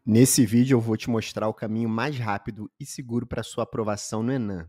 Nesse vídeo eu vou te mostrar o caminho mais rápido e seguro para sua aprovação no Enem.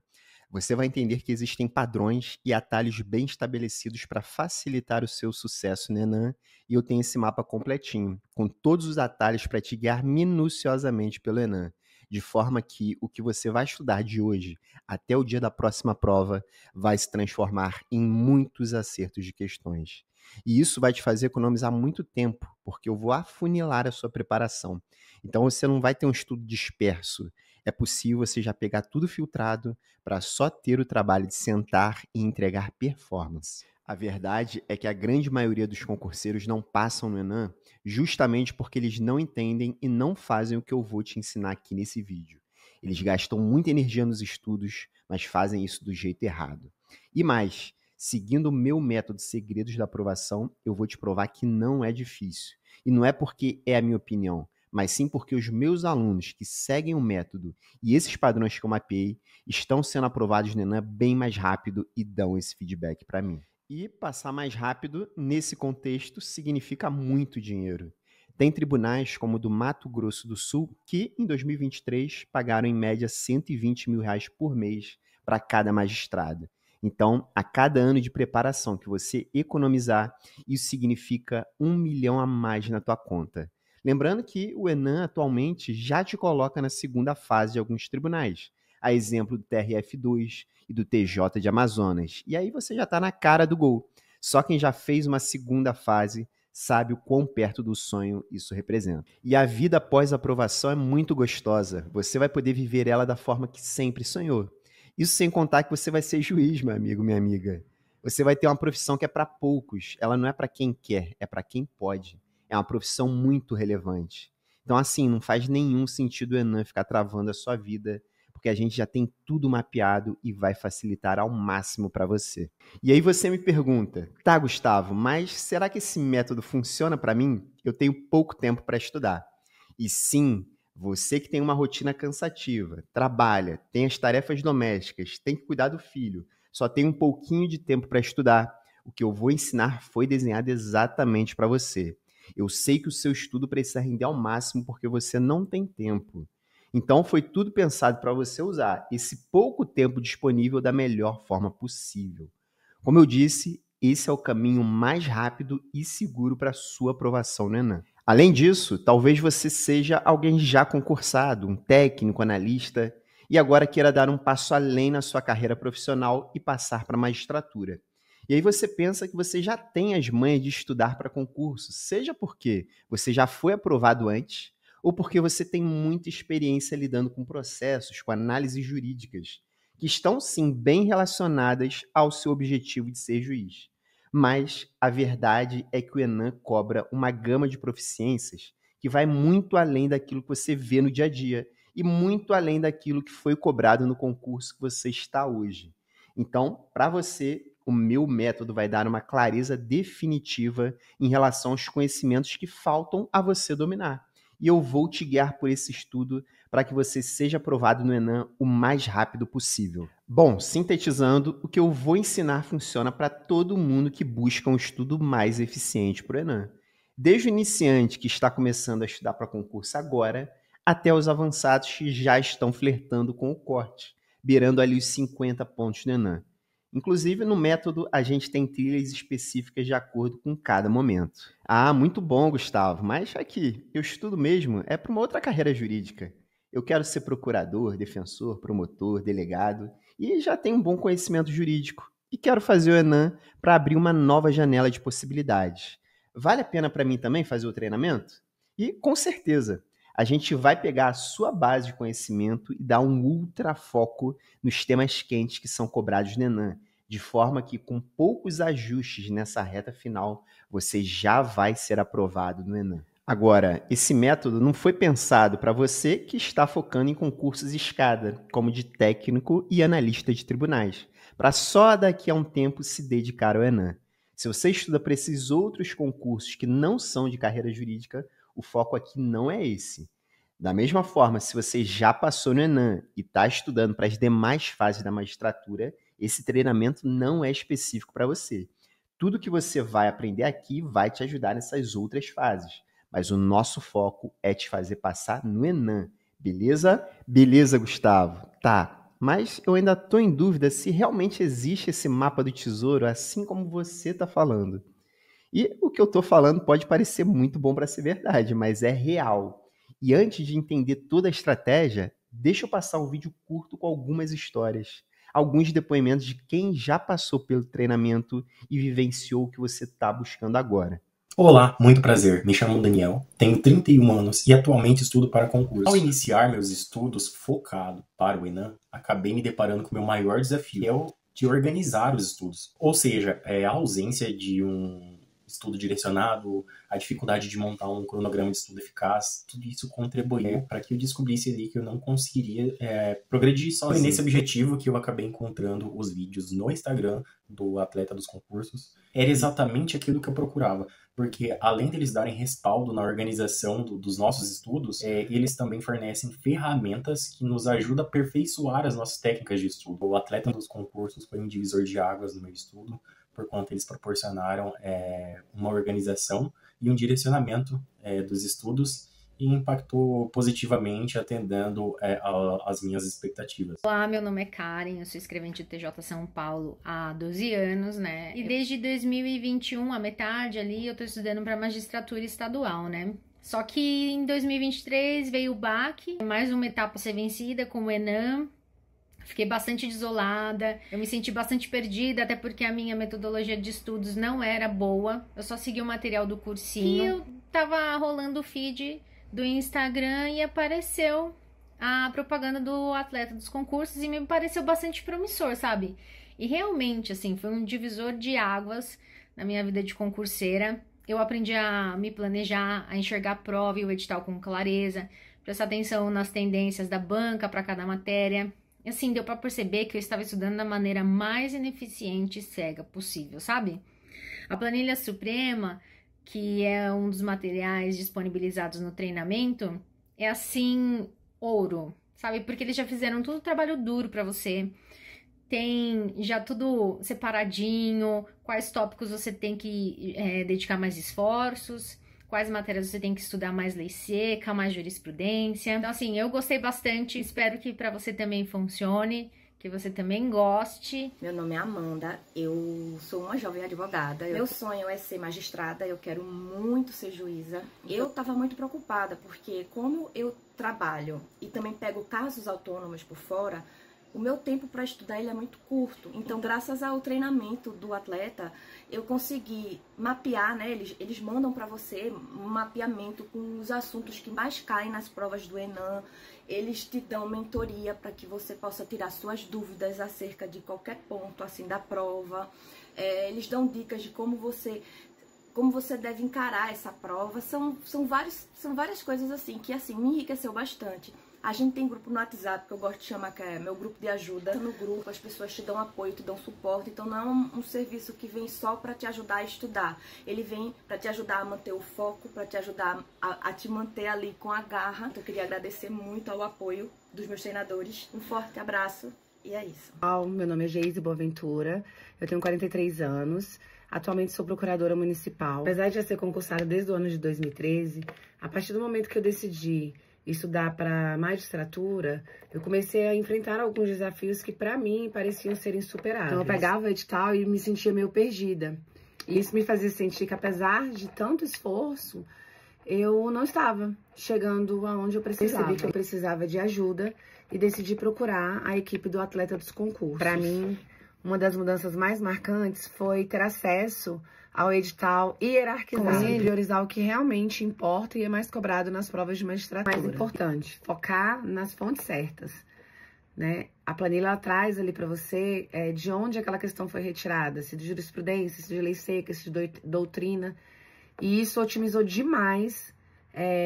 Você vai entender que existem padrões e atalhos bem estabelecidos para facilitar o seu sucesso no Enem, e eu tenho esse mapa completinho, com todos os atalhos para te guiar minuciosamente pelo Enem, de forma que o que você vai estudar de hoje até o dia da próxima prova vai se transformar em muitos acertos de questões. E isso vai te fazer economizar muito tempo, porque eu vou afunilar a sua preparação. Então você não vai ter um estudo disperso. É possível você já pegar tudo filtrado para só ter o trabalho de sentar e entregar performance. A verdade é que a grande maioria dos concurseiros não passam no Enem justamente porque eles não entendem e não fazem o que eu vou te ensinar aqui nesse vídeo. Eles gastam muita energia nos estudos, mas fazem isso do jeito errado. E mais, seguindo o meu método Segredos da Aprovação, eu vou te provar que não é difícil. E não é porque é a minha opinião, mas sim porque os meus alunos que seguem o método e esses padrões que eu mapeei estão sendo aprovados no Enem bem mais rápido e dão esse feedback para mim. E passar mais rápido, nesse contexto, significa muito dinheiro. Tem tribunais como o do Mato Grosso do Sul que, em 2023, pagaram em média R$ 120 mil por mês para cada magistrado. Então, a cada ano de preparação que você economizar, isso significa 1 milhão a mais na tua conta. Lembrando que o Enem atualmente já te coloca na segunda fase de alguns tribunais, a exemplo do TRF2 e do TJ de Amazonas. E aí você já está na cara do gol. Só quem já fez uma segunda fase sabe o quão perto do sonho isso representa. E a vida após a aprovação é muito gostosa. Você vai poder viver ela da forma que sempre sonhou. Isso sem contar que você vai ser juiz, meu amigo, minha amiga. Você vai ter uma profissão que é para poucos. Ela não é para quem quer, é para quem pode. É uma profissão muito relevante. Então, assim, não faz nenhum sentido o Enem ficar travando a sua vida, porque a gente já tem tudo mapeado e vai facilitar ao máximo para você. E aí você me pergunta, tá, Gustavo, mas será que esse método funciona para mim? Eu tenho pouco tempo para estudar. E sim, você que tem uma rotina cansativa, trabalha, tem as tarefas domésticas, tem que cuidar do filho, só tem um pouquinho de tempo para estudar, o que eu vou ensinar foi desenhado exatamente para você. Eu sei que o seu estudo precisa render ao máximo porque você não tem tempo. Então foi tudo pensado para você usar esse pouco tempo disponível da melhor forma possível. Como eu disse, esse é o caminho mais rápido e seguro para a sua aprovação no Enem. Além disso, talvez você seja alguém já concursado, um técnico, analista, e agora queira dar um passo além na sua carreira profissional e passar para a magistratura. E aí você pensa que você já tem as manhas de estudar para concurso, seja porque você já foi aprovado antes, ou porque você tem muita experiência lidando com processos, com análises jurídicas, que estão sim bem relacionadas ao seu objetivo de ser juiz. Mas a verdade é que o Enem cobra uma gama de proficiências que vai muito além daquilo que você vê no dia a dia e muito além daquilo que foi cobrado no concurso que você está hoje. Então, para você, o meu método vai dar uma clareza definitiva em relação aos conhecimentos que faltam a você dominar. E eu vou te guiar por esse estudo para que você seja aprovado no Enem o mais rápido possível. Bom, sintetizando, o que eu vou ensinar funciona para todo mundo que busca um estudo mais eficiente para o Enem. Desde o iniciante que está começando a estudar para concurso agora, até os avançados que já estão flertando com o corte, beirando ali os 50 pontos no Enem. Inclusive, no método, a gente tem trilhas específicas de acordo com cada momento. Ah, muito bom, Gustavo, mas aqui, eu estudo mesmo, é para uma outra carreira jurídica. Eu quero ser procurador, defensor, promotor, delegado e já tenho um bom conhecimento jurídico. E quero fazer o Enem para abrir uma nova janela de possibilidades. Vale a pena para mim também fazer o treinamento? E com certeza, a gente vai pegar a sua base de conhecimento e dar um ultra foco nos temas quentes que são cobrados no Enem, de forma que com poucos ajustes nessa reta final, você já vai ser aprovado no Enem. Agora, esse método não foi pensado para você que está focando em concursos escada, como de técnico e analista de tribunais, para só daqui a um tempo se dedicar ao Enem. Se você estuda para esses outros concursos que não são de carreira jurídica, o foco aqui não é esse. Da mesma forma, se você já passou no Enem e está estudando para as demais fases da magistratura, esse treinamento não é específico para você. Tudo que você vai aprender aqui vai te ajudar nessas outras fases. mas o nosso foco é te fazer passar no Enem, beleza? Beleza, Gustavo. Tá, mas eu ainda estou em dúvida se realmente existe esse mapa do tesouro assim como você está falando. E o que eu estou falando pode parecer muito bom para ser verdade, mas é real. E antes de entender toda a estratégia, deixa eu passar um vídeo curto com algumas histórias, alguns depoimentos de quem já passou pelo treinamento e vivenciou o que você está buscando agora. Olá, muito prazer. Me chamo Daniel, tenho 31 anos e atualmente estudo para concurso. Ao iniciar meus estudos focado para o Enem, acabei me deparando com o meu maior desafio, que é o de organizar os estudos. Ou seja, a ausência de um estudo direcionado, a dificuldade de montar um cronograma de estudo eficaz, tudo isso contribuiu para que eu descobrisse ali que eu não conseguiria progredir sozinho. Foi nesse objetivo que eu acabei encontrando os vídeos no Instagram do Atleta dos Concursos. Era exatamente aquilo que eu procurava, porque além deles darem respaldo na organização dos nossos estudos, eles também fornecem ferramentas que nos ajudam a aperfeiçoar as nossas técnicas de estudo. O Atleta dos Concursos foi um divisor de águas no meu estudo, por quanto eles proporcionaram uma organização e um direcionamento dos estudos e impactou positivamente, atendendo às minhas expectativas. Olá, meu nome é Karen, eu sou escrevente do TJ São Paulo há 12 anos, né? E desde 2021, a metade ali, eu tô estudando para magistratura estadual, né? Só que em 2023 veio o baque, mais uma etapa a ser vencida com o Enem. Fiquei bastante desolada, eu me senti bastante perdida, até porque a minha metodologia de estudos não era boa. Eu só segui o material do cursinho. E eu tava rolando o feed do Instagram e apareceu a propaganda do Atleta dos Concursos e me pareceu bastante promissor, sabe? E realmente, assim, foi um divisor de águas na minha vida de concurseira. Eu aprendi a me planejar, a enxergar a prova e o edital com clareza, prestar atenção nas tendências da banca para cada matéria. Assim, deu para perceber que eu estava estudando da maneira mais ineficiente e cega possível, sabe? A planilha suprema, que é um dos materiais disponibilizados no treinamento, é assim, ouro, sabe? Porque eles já fizeram todo o trabalho duro para você. Tem já tudo separadinho, quais tópicos você tem que dedicar mais esforços, quais matérias você tem que estudar mais lei seca, mais jurisprudência. Então, assim, eu gostei bastante, espero que para você também funcione, que você também goste. Meu nome é Amanda, eu sou uma jovem advogada. Meu sonho é ser magistrada, eu quero muito ser juíza. Eu estava muito preocupada, porque como eu trabalho e também pego casos autônomos por fora, o meu tempo para estudar ele é muito curto. Então, graças ao treinamento do atleta, eu consegui mapear, né? Eles mandam para você um mapeamento com os assuntos que mais caem nas provas do Enem. Eles te dão mentoria para que você possa tirar suas dúvidas acerca de qualquer ponto assim da prova. Eles dão dicas de como você deve encarar essa prova. São várias coisas assim que assim me enriqueceu bastante. A gente tem grupo no WhatsApp, que eu gosto de chamar, que é meu grupo de ajuda. No grupo as pessoas te dão apoio, te dão suporte. Então não é um serviço que vem só para te ajudar a estudar. Ele vem para te ajudar a manter o foco, para te ajudar a te manter ali com a garra. Então, eu queria agradecer muito ao apoio dos meus treinadores. Um forte abraço e é isso. Meu nome é Geise Boaventura, eu tenho 43 anos. Atualmente sou procuradora municipal. Apesar de já ser concursada desde o ano de 2013, a partir do momento que eu decidi estudar para magistratura, eu comecei a enfrentar alguns desafios que para mim pareciam ser insuperáveis. Então eu pegava o edital e me sentia meio perdida. E isso me fazia sentir que apesar de tanto esforço, eu não estava chegando aonde eu precisava. Percebi que eu precisava de ajuda e decidi procurar a equipe do Atleta dos Concursos. Para mim, uma das mudanças mais marcantes foi ter acesso ao edital hierarquizado, priorizar o que realmente importa e é mais cobrado nas provas de magistratura. Mais importante, focar nas fontes certas, né? A planilha ela traz ali para você de onde aquela questão foi retirada, se de jurisprudência, se de lei seca, se de doutrina, e isso otimizou demais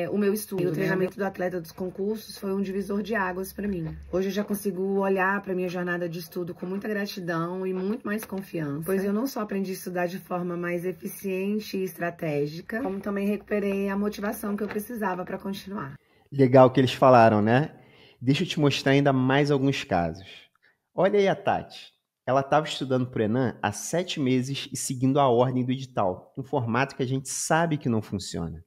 o meu estudo. E o treinamento do Atleta dos Concursos foi um divisor de águas para mim. Hoje eu já consigo olhar para minha jornada de estudo com muita gratidão e muito mais confiança, pois eu não só aprendi a estudar de forma mais eficiente e estratégica, como também recuperei a motivação que eu precisava para continuar. Legal que eles falaram, né? Deixa eu te mostrar ainda mais alguns casos. Olha aí a Tati. Ela estava estudando para o Enem há 7 meses e seguindo a ordem do edital, um formato que a gente sabe que não funciona.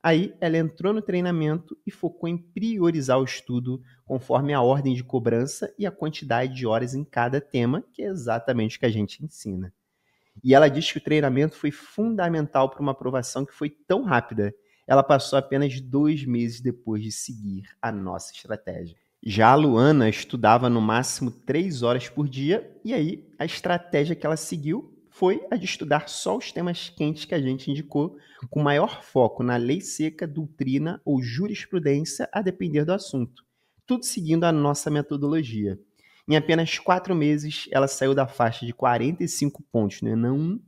Aí ela entrou no treinamento e focou em priorizar o estudo conforme a ordem de cobrança e a quantidade de horas em cada tema, que é exatamente o que a gente ensina. E ela diz que o treinamento foi fundamental para uma aprovação que foi tão rápida. Ela passou apenas 2 meses depois de seguir a nossa estratégia. Já a Luana estudava no máximo 3 horas por dia, e aí a estratégia que ela seguiu foi a de estudar só os temas quentes que a gente indicou, com maior foco na lei seca, doutrina ou jurisprudência, a depender do assunto. Tudo seguindo a nossa metodologia. Em apenas 4 meses, ela saiu da faixa de 45 pontos no ENAM 1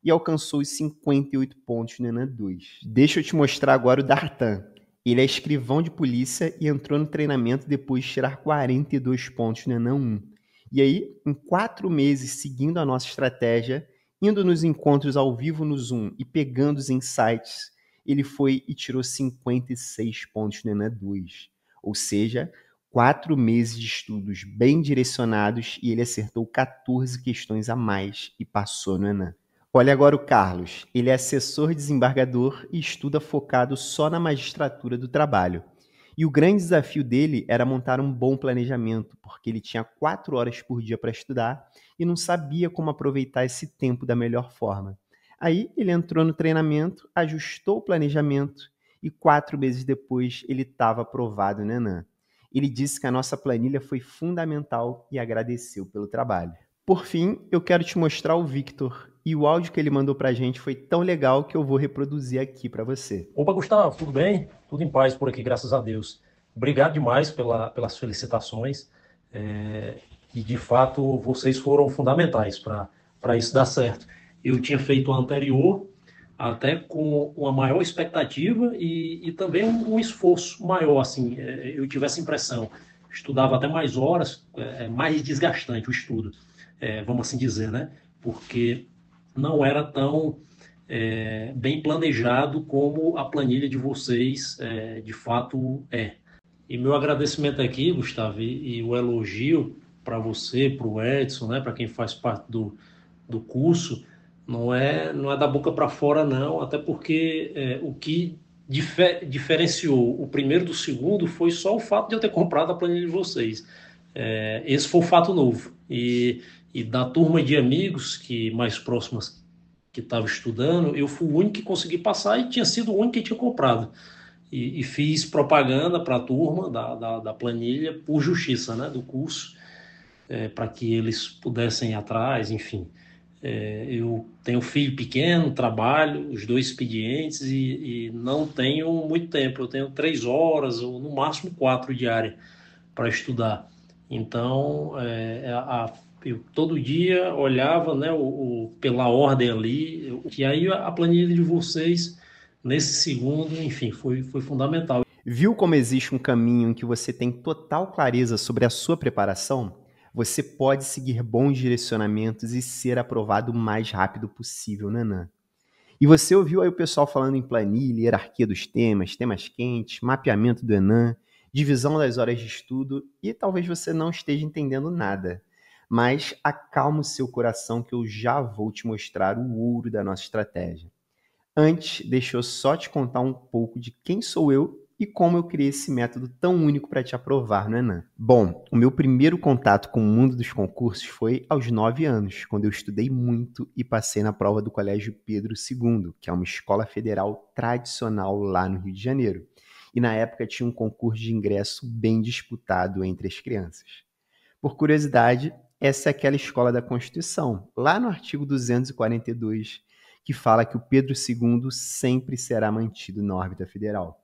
e alcançou os 58 pontos no ENAM 2. Deixa eu te mostrar agora o Dartan. Ele é escrivão de polícia e entrou no treinamento depois de tirar 42 pontos no ENAM 1. E aí, em 4 meses, seguindo a nossa estratégia, indo nos encontros ao vivo no Zoom e pegando os insights, ele foi e tirou 56 pontos no ENAM 2. Ou seja, 4 meses de estudos bem direcionados e ele acertou 14 questões a mais e passou no ENAM. Olha agora o Carlos. Ele é assessor desembargador e estuda focado só na magistratura do trabalho. E o grande desafio dele era montar um bom planejamento, porque ele tinha 4 horas por dia para estudar e não sabia como aproveitar esse tempo da melhor forma. Aí ele entrou no treinamento, ajustou o planejamento e 4 meses depois ele estava aprovado no ENAM. Ele disse que a nossa planilha foi fundamental e agradeceu pelo trabalho. Por fim, eu quero te mostrar o Victor. E o áudio que ele mandou pra gente foi tão legal que eu vou reproduzir aqui para você. Opa, Gustavo, tudo bem? Tudo em paz por aqui, graças a Deus. Obrigado demais pelas felicitações. E, de fato, vocês foram fundamentais para isso dar certo. Eu tinha feito a anterior até com uma maior expectativa e também um esforço maior, assim, eu tive essa impressão. Estudava até mais horas, mais desgastante o estudo, vamos assim dizer, né? Porque não era tão bem planejado como a planilha de vocês de fato é. E meu agradecimento aqui, Gustavo, e o elogio para você, para o Edson, né, para quem faz parte do curso, não é da boca para fora, não, até porque o que diferenciou o primeiro do segundo foi só o fato de eu ter comprado a planilha de vocês. Esse foi o fato novo. E da turma de amigos que mais próximas que estava estudando, eu fui o único que consegui passar e tinha sido o único que tinha comprado. E fiz propaganda para a turma da planilha por justiça, né, do curso, para que eles pudessem ir atrás, enfim. Eu tenho filho pequeno, trabalho, os 2 expedientes e não tenho muito tempo. Eu tenho 3 horas ou no máximo 4 diárias para estudar. Então, eu todo dia olhava, né, pela ordem ali, e aí a planilha de vocês, nesse segundo, enfim, foi fundamental. Viu como existe um caminho em que você tem total clareza sobre a sua preparação? Você pode seguir bons direcionamentos e ser aprovado o mais rápido possível no ENAM. E você ouviu aí o pessoal falando em planilha, hierarquia dos temas, temas quentes, mapeamento do ENAM, divisão das horas de estudo, e talvez você não esteja entendendo nada. Mas acalma o seu coração que eu já vou te mostrar o ouro da nossa estratégia. Antes, deixa eu só te contar um pouco de quem sou eu e como eu criei esse método tão único para te aprovar no ENAM. Bom, o meu primeiro contato com o mundo dos concursos foi aos 9 anos, quando eu estudei muito e passei na prova do Colégio Pedro II, que é uma escola federal tradicional lá no Rio de Janeiro. E na época tinha um concurso de ingresso bem disputado entre as crianças. Por curiosidade, essa é aquela escola da Constituição, lá no artigo 242, que fala que o Pedro II sempre será mantido na órbita federal.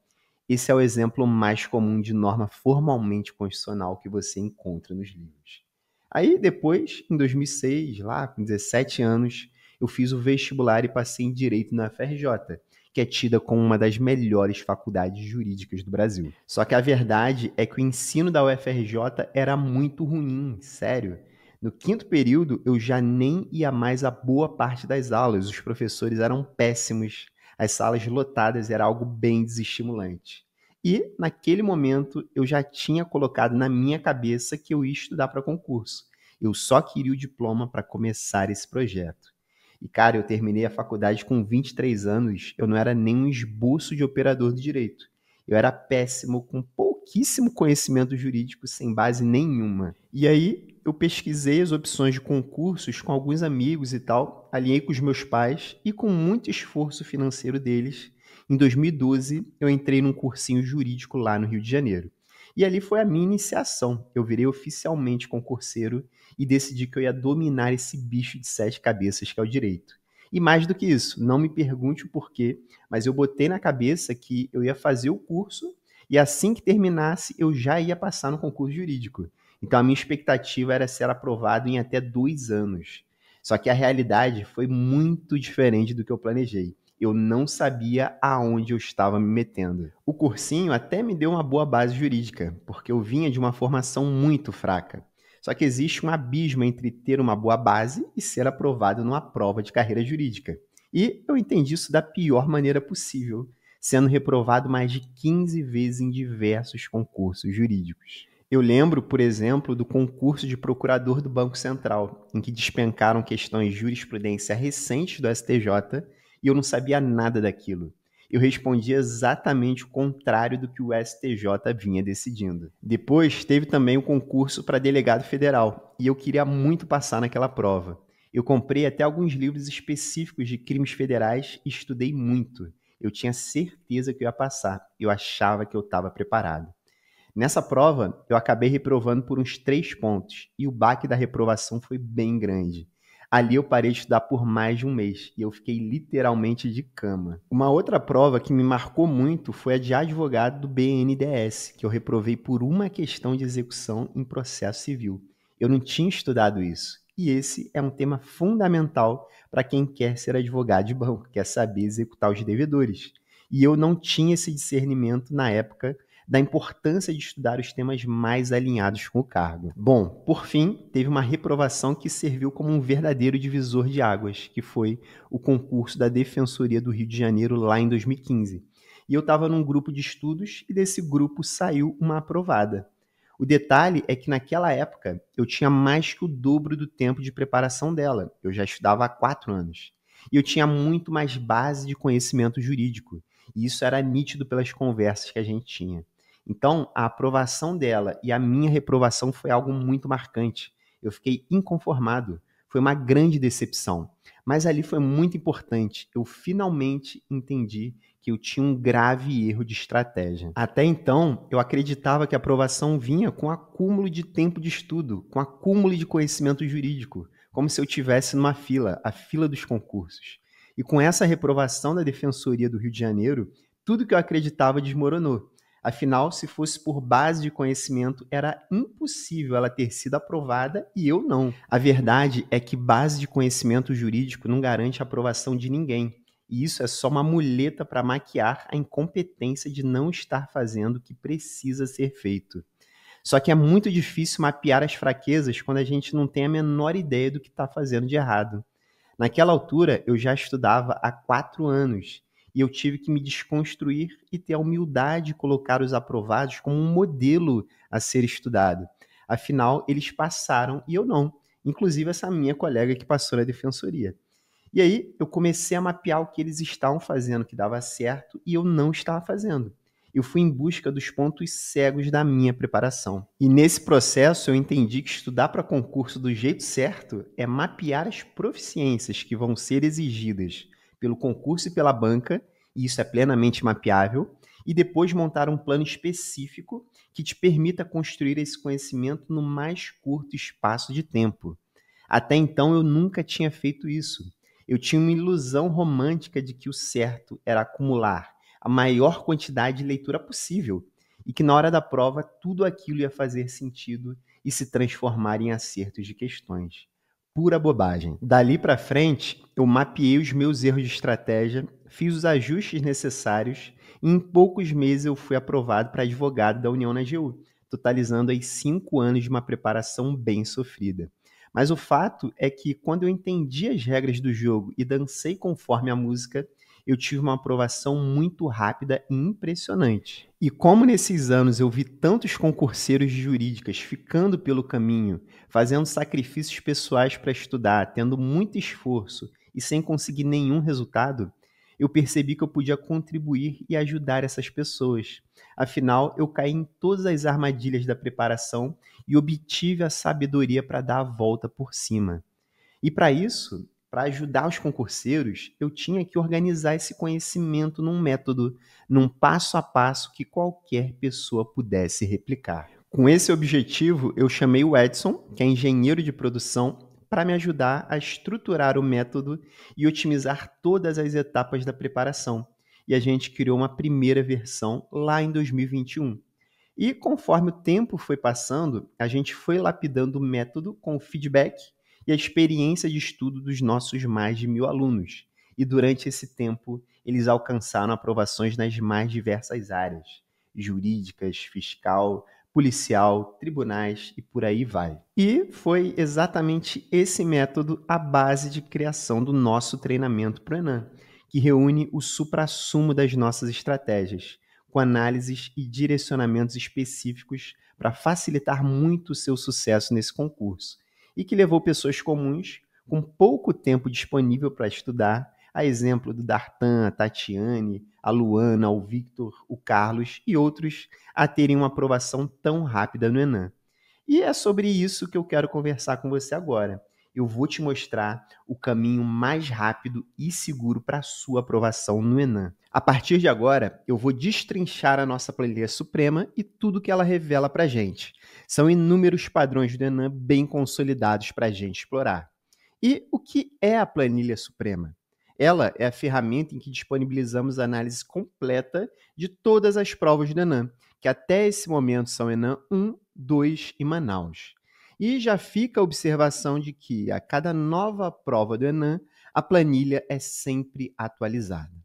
Esse é o exemplo mais comum de norma formalmente constitucional que você encontra nos livros. Aí depois, em 2006, lá com 17 anos, eu fiz o vestibular e passei em Direito na UFRJ, que é tida como uma das melhores faculdades jurídicas do Brasil. Só que a verdade é que o ensino da UFRJ era muito ruim, sério. No 5º período, eu já nem ia mais a boa parte das aulas, os professores eram péssimos, as salas lotadas, era algo bem desestimulante. E, naquele momento, eu já tinha colocado na minha cabeça que eu ia estudar para concurso. Eu só queria o diploma para começar esse projeto. E, cara, eu terminei a faculdade com 23 anos, eu não era nem um esboço de operador do direito. Eu era péssimo, com pouquíssimo conhecimento jurídico, sem base nenhuma. E aí, eu pesquisei as opções de concursos com alguns amigos e tal, alinhei com os meus pais e com muito esforço financeiro deles. Em 2012, eu entrei num cursinho jurídico lá no Rio de Janeiro. E ali foi a minha iniciação. Eu virei oficialmente concurseiro e decidi que eu ia dominar esse bicho de 7 cabeças que é o direito. E mais do que isso, não me pergunte o porquê, mas eu botei na cabeça que eu ia fazer o curso e assim que terminasse eu já ia passar no concurso jurídico. Então a minha expectativa era ser aprovado em até 2 anos. Só que a realidade foi muito diferente do que eu planejei. Eu não sabia aonde eu estava me metendo. O cursinho até me deu uma boa base jurídica, porque eu vinha de uma formação muito fraca. Só que existe um abismo entre ter uma boa base e ser aprovado numa prova de carreira jurídica. E eu entendi isso da pior maneira possível, sendo reprovado mais de 15 vezes em diversos concursos jurídicos. Eu lembro, por exemplo, do concurso de procurador do Banco Central, em que despencaram questões de jurisprudência recentes do STJ e eu não sabia nada daquilo. Eu respondi exatamente o contrário do que o STJ vinha decidindo. Depois, teve também o concurso para delegado federal, e eu queria muito passar naquela prova. Eu comprei até alguns livros específicos de crimes federais e estudei muito. Eu tinha certeza que eu ia passar, eu achava que eu estava preparado. Nessa prova, eu acabei reprovando por uns 3 pontos, e o baque da reprovação foi bem grande. Ali eu parei de estudar por mais de um mês e eu fiquei literalmente de cama. Uma outra prova que me marcou muito foi a de advogado do BNDES, que eu reprovei por uma questão de execução em processo civil. Eu não tinha estudado isso. E esse é um tema fundamental para quem quer ser advogado de banco, quer saber executar os devedores. E eu não tinha esse discernimento na época da importância de estudar os temas mais alinhados com o cargo. Bom, por fim, teve uma reprovação que serviu como um verdadeiro divisor de águas, que foi o concurso da Defensoria do Rio de Janeiro lá em 2015. E eu estava num grupo de estudos e desse grupo saiu uma aprovada. O detalhe é que naquela época eu tinha mais que o dobro do tempo de preparação dela. Eu já estudava há 4 anos. E eu tinha muito mais base de conhecimento jurídico. E isso era nítido pelas conversas que a gente tinha. Então, a aprovação dela e a minha reprovação foi algo muito marcante. Eu fiquei inconformado. Foi uma grande decepção. Mas ali foi muito importante. Eu finalmente entendi que eu tinha um grave erro de estratégia. Até então, eu acreditava que a aprovação vinha com acúmulo de tempo de estudo, com acúmulo de conhecimento jurídico, como se eu estivesse numa fila, a fila dos concursos. E com essa reprovação da Defensoria do Rio de Janeiro, tudo que eu acreditava desmoronou. Afinal, se fosse por base de conhecimento, era impossível ela ter sido aprovada e eu não. A verdade é que base de conhecimento jurídico não garante a aprovação de ninguém. E isso é só uma muleta para maquiar a incompetência de não estar fazendo o que precisa ser feito. Só que é muito difícil mapear as fraquezas quando a gente não tem a menor ideia do que está fazendo de errado. Naquela altura, eu já estudava há 4 anos. E eu tive que me desconstruir e ter a humildade de colocar os aprovados como um modelo a ser estudado. Afinal, eles passaram e eu não. Inclusive essa minha colega que passou na defensoria. E aí, eu comecei a mapear o que eles estavam fazendo que dava certo e eu não estava fazendo. Eu fui em busca dos pontos cegos da minha preparação. E nesse processo, eu entendi que estudar para concurso do jeito certo é mapear as proficiências que vão ser exigidas pelo concurso e pela banca, e isso é plenamente mapeável, e depois montar um plano específico que te permita construir esse conhecimento no mais curto espaço de tempo. Até então eu nunca tinha feito isso. Eu tinha uma ilusão romântica de que o certo era acumular a maior quantidade de leitura possível, e que na hora da prova tudo aquilo ia fazer sentido e se transformar em acertos de questões. Pura bobagem. Dali para frente, eu mapeei os meus erros de estratégia, fiz os ajustes necessários e em poucos meses eu fui aprovado para advogado da União na AGU, totalizando aí 5 anos de uma preparação bem sofrida. Mas o fato é que quando eu entendi as regras do jogo e dancei conforme a música, eu tive uma aprovação muito rápida e impressionante. E como nesses anos eu vi tantos concurseiros de jurídicas ficando pelo caminho, fazendo sacrifícios pessoais para estudar, tendo muito esforço e sem conseguir nenhum resultado, eu percebi que eu podia contribuir e ajudar essas pessoas. Afinal, eu caí em todas as armadilhas da preparação e obtive a sabedoria para dar a volta por cima. E para isso, para ajudar os concurseiros, eu tinha que organizar esse conhecimento num método, num passo a passo que qualquer pessoa pudesse replicar. Com esse objetivo, eu chamei o Edson, que é engenheiro de produção, para me ajudar a estruturar o método e otimizar todas as etapas da preparação. E a gente criou uma primeira versão lá em 2021. E conforme o tempo foi passando, a gente foi lapidando o método com o feedback e a experiência de estudo dos nossos mais de 1.000 alunos. E durante esse tempo, eles alcançaram aprovações nas mais diversas áreas, jurídicas, fiscal, policial, tribunais e por aí vai. E foi exatamente esse método a base de criação do nosso treinamento para o Enem, que reúne o suprassumo das nossas estratégias, com análises e direcionamentos específicos para facilitar muito o seu sucesso nesse concurso, e que levou pessoas comuns, com pouco tempo disponível para estudar, a exemplo do Dartan, a Tatiane, a Luana, o Victor, o Carlos e outros, a terem uma aprovação tão rápida no Enem. E é sobre isso que eu quero conversar com você agora. Eu vou te mostrar o caminho mais rápido e seguro para a sua aprovação no Enem. A partir de agora, eu vou destrinchar a nossa planilha suprema e tudo que ela revela para a gente. São inúmeros padrões do Enem bem consolidados para a gente explorar. E o que é a planilha suprema? Ela é a ferramenta em que disponibilizamos a análise completa de todas as provas do Enem, que até esse momento são Enem 1, 2 e Manaus. E já fica a observação de que a cada nova prova do Enem, a planilha é sempre atualizada.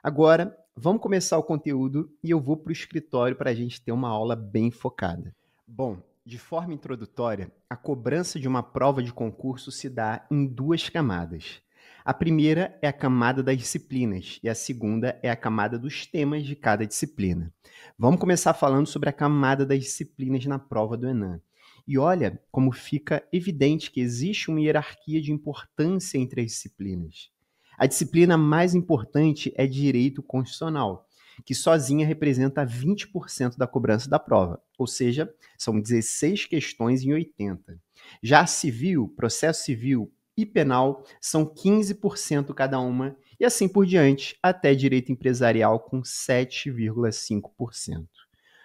Agora, vamos começar o conteúdo e eu vou para o escritório para a gente ter uma aula bem focada. Bom, de forma introdutória, a cobrança de uma prova de concurso se dá em 2 camadas. A primeira é a camada das disciplinas e a segunda é a camada dos temas de cada disciplina. Vamos começar falando sobre a camada das disciplinas na prova do Enem. E olha como fica evidente que existe uma hierarquia de importância entre as disciplinas. A disciplina mais importante é Direito Constitucional, que sozinha representa 20% da cobrança da prova, ou seja, são 16 questões em 80. Já Civil, Processo Civil e Penal são 15% cada uma, e assim por diante, até Direito Empresarial com 7,5%.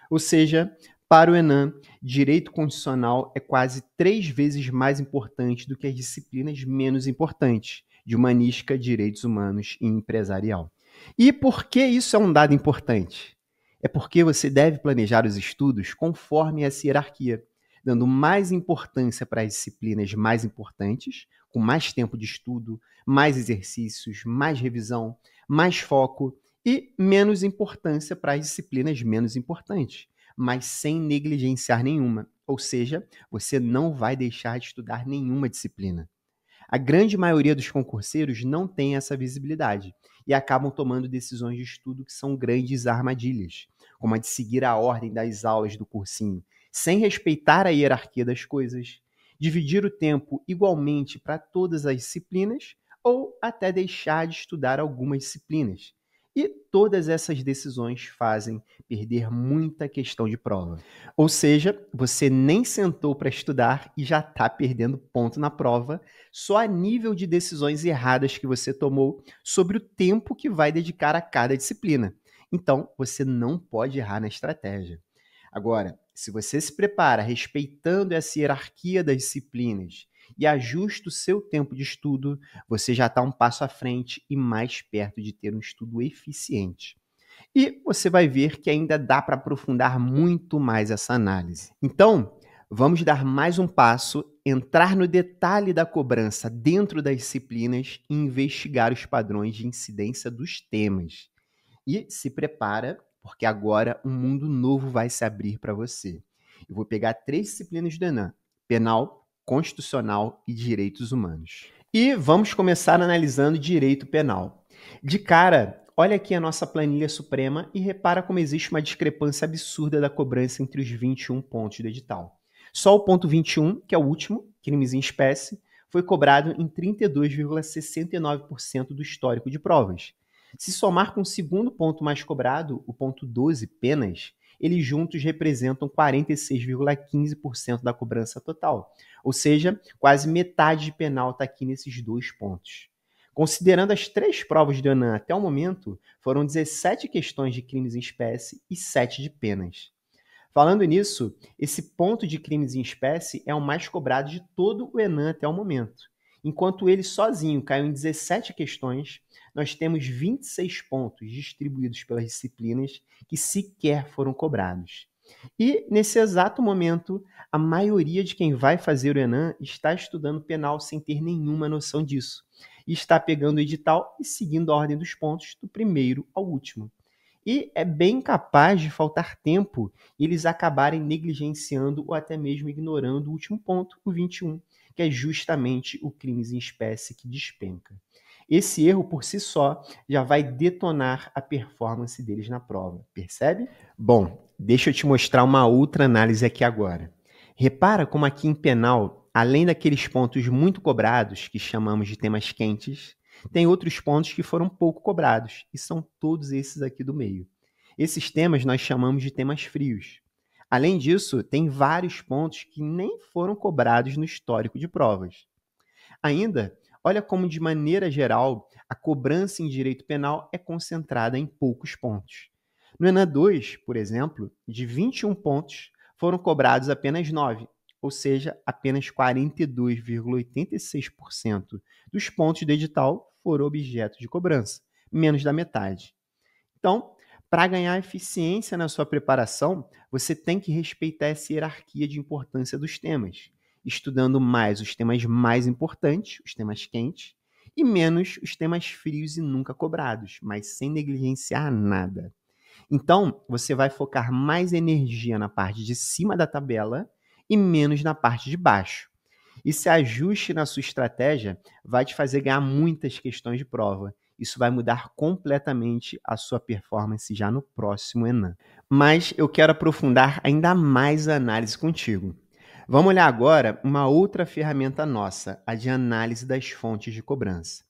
Ou seja, para o Enem, Direito Constitucional é quase 3 vezes mais importante do que as disciplinas menos importantes, de Humanística, Direitos Humanos e Empresarial. E por que isso é um dado importante? É porque você deve planejar os estudos conforme essa hierarquia, dando mais importância para as disciplinas mais importantes, com mais tempo de estudo, mais exercícios, mais revisão, mais foco, e menos importância para as disciplinas menos importantes, mas sem negligenciar nenhuma. Ou seja, você não vai deixar de estudar nenhuma disciplina. A grande maioria dos concurseiros não tem essa visibilidade e acabam tomando decisões de estudo que são grandes armadilhas, como a de seguir a ordem das aulas do cursinho, sem respeitar a hierarquia das coisas, dividir o tempo igualmente para todas as disciplinas ou até deixar de estudar algumas disciplinas. E todas essas decisões fazem perder muita questão de prova. Ou seja, você nem sentou para estudar e já está perdendo ponto na prova, só a nível de decisões erradas que você tomou sobre o tempo que vai dedicar a cada disciplina. Então, você não pode errar na estratégia. Agora, se você se prepara respeitando essa hierarquia das disciplinas e ajusta o seu tempo de estudo, você já está um passo à frente e mais perto de ter um estudo eficiente. E você vai ver que ainda dá para aprofundar muito mais essa análise. Então, vamos dar mais um passo, entrar no detalhe da cobrança dentro das disciplinas e investigar os padrões de incidência dos temas. E se prepara, porque agora um mundo novo vai se abrir para você. Eu vou pegar 3 disciplinas do Enem: Penal, Constitucional e Direitos Humanos. E vamos começar analisando Direito Penal. De cara, olha aqui a nossa planilha suprema e repara como existe uma discrepância absurda da cobrança entre os 21 pontos do edital. Só o ponto 21, que é o último, crimes em espécie, foi cobrado em 32,69% do histórico de provas. Se somar com o segundo ponto mais cobrado, o ponto 12, penas, eles juntos representam 46,15% da cobrança total. Ou seja, quase metade de penal está aqui nesses dois pontos. Considerando as 3 provas do ENAM até o momento, foram 17 questões de crimes em espécie e 7 de penas. Falando nisso, esse ponto de crimes em espécie é o mais cobrado de todo o ENAM até o momento. Enquanto ele sozinho caiu em 17 questões, nós temos 26 pontos distribuídos pelas disciplinas que sequer foram cobrados. E, nesse exato momento, a maioria de quem vai fazer o ENAM está estudando penal sem ter nenhuma noção disso. E está pegando o edital e seguindo a ordem dos pontos do primeiro ao último. E é bem capaz de faltar tempo e eles acabarem negligenciando ou até mesmo ignorando o último ponto, o 21, que é justamente o crimes em espécie que despenca. Esse erro, por si só, já vai detonar a performance deles na prova, percebe? Bom, deixa eu te mostrar uma outra análise aqui agora. Repara como aqui em penal, além daqueles pontos muito cobrados, que chamamos de temas quentes, tem outros pontos que foram pouco cobrados, e são todos esses aqui do meio. Esses temas nós chamamos de temas frios. Além disso, tem vários pontos que nem foram cobrados no histórico de provas. Ainda, olha como, de maneira geral, a cobrança em direito penal é concentrada em poucos pontos. No ENAM 2, por exemplo, de 21 pontos, foram cobrados apenas 9, ou seja, apenas 42,86% dos pontos do edital foram objeto de cobrança, menos da metade. Então, para ganhar eficiência na sua preparação, você tem que respeitar essa hierarquia de importância dos temas, estudando mais os temas mais importantes, os temas quentes, e menos os temas frios e nunca cobrados, mas sem negligenciar nada. Então, você vai focar mais energia na parte de cima da tabela e menos na parte de baixo. Esse ajuste na sua estratégia vai te fazer ganhar muitas questões de prova. Isso vai mudar completamente a sua performance já no próximo ENAM. Mas eu quero aprofundar ainda mais a análise contigo. Vamos olhar agora uma outra ferramenta nossa, a de análise das fontes de cobrança.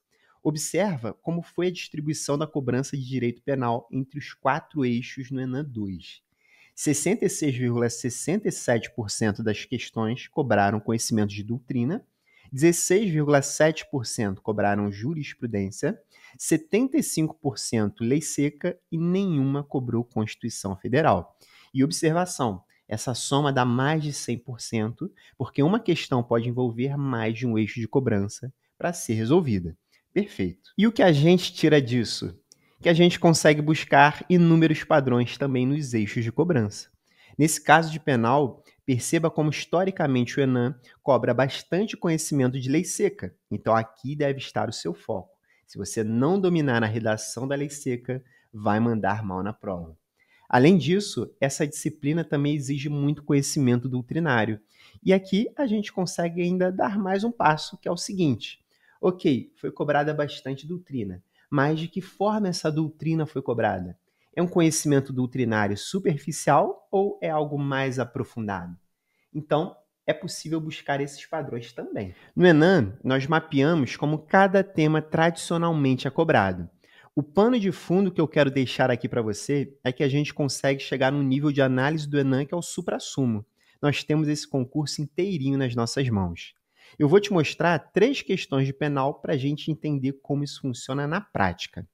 Observa como foi a distribuição da cobrança de direito penal entre os 4 eixos no ENAM 2. 66,67% das questões cobraram conhecimento de doutrina, 16,7% cobraram jurisprudência, 75% lei seca e nenhuma cobrou Constituição Federal. E observação, essa soma dá mais de 100%, porque uma questão pode envolver mais de um eixo de cobrança para ser resolvida. Perfeito. E o que a gente tira disso? Que a gente consegue buscar inúmeros padrões também nos eixos de cobrança. Nesse caso de penal, perceba como historicamente o ENAM cobra bastante conhecimento de lei seca, então aqui deve estar o seu foco. Se você não dominar a redação da lei seca, vai mandar mal na prova. Além disso, essa disciplina também exige muito conhecimento doutrinário, e aqui a gente consegue ainda dar mais um passo, que é o seguinte: ok, foi cobrada bastante doutrina, mas de que forma essa doutrina foi cobrada? É um conhecimento doutrinário superficial ou é algo mais aprofundado? Então, é possível buscar esses padrões também. No ENAM, nós mapeamos como cada tema tradicionalmente é cobrado. O pano de fundo que eu quero deixar aqui para você é que a gente consegue chegar num nível de análise do ENAM que é o suprassumo. Nós temos esse concurso inteirinho nas nossas mãos. Eu vou te mostrar 3 questões de penal para a gente entender como isso funciona na prática.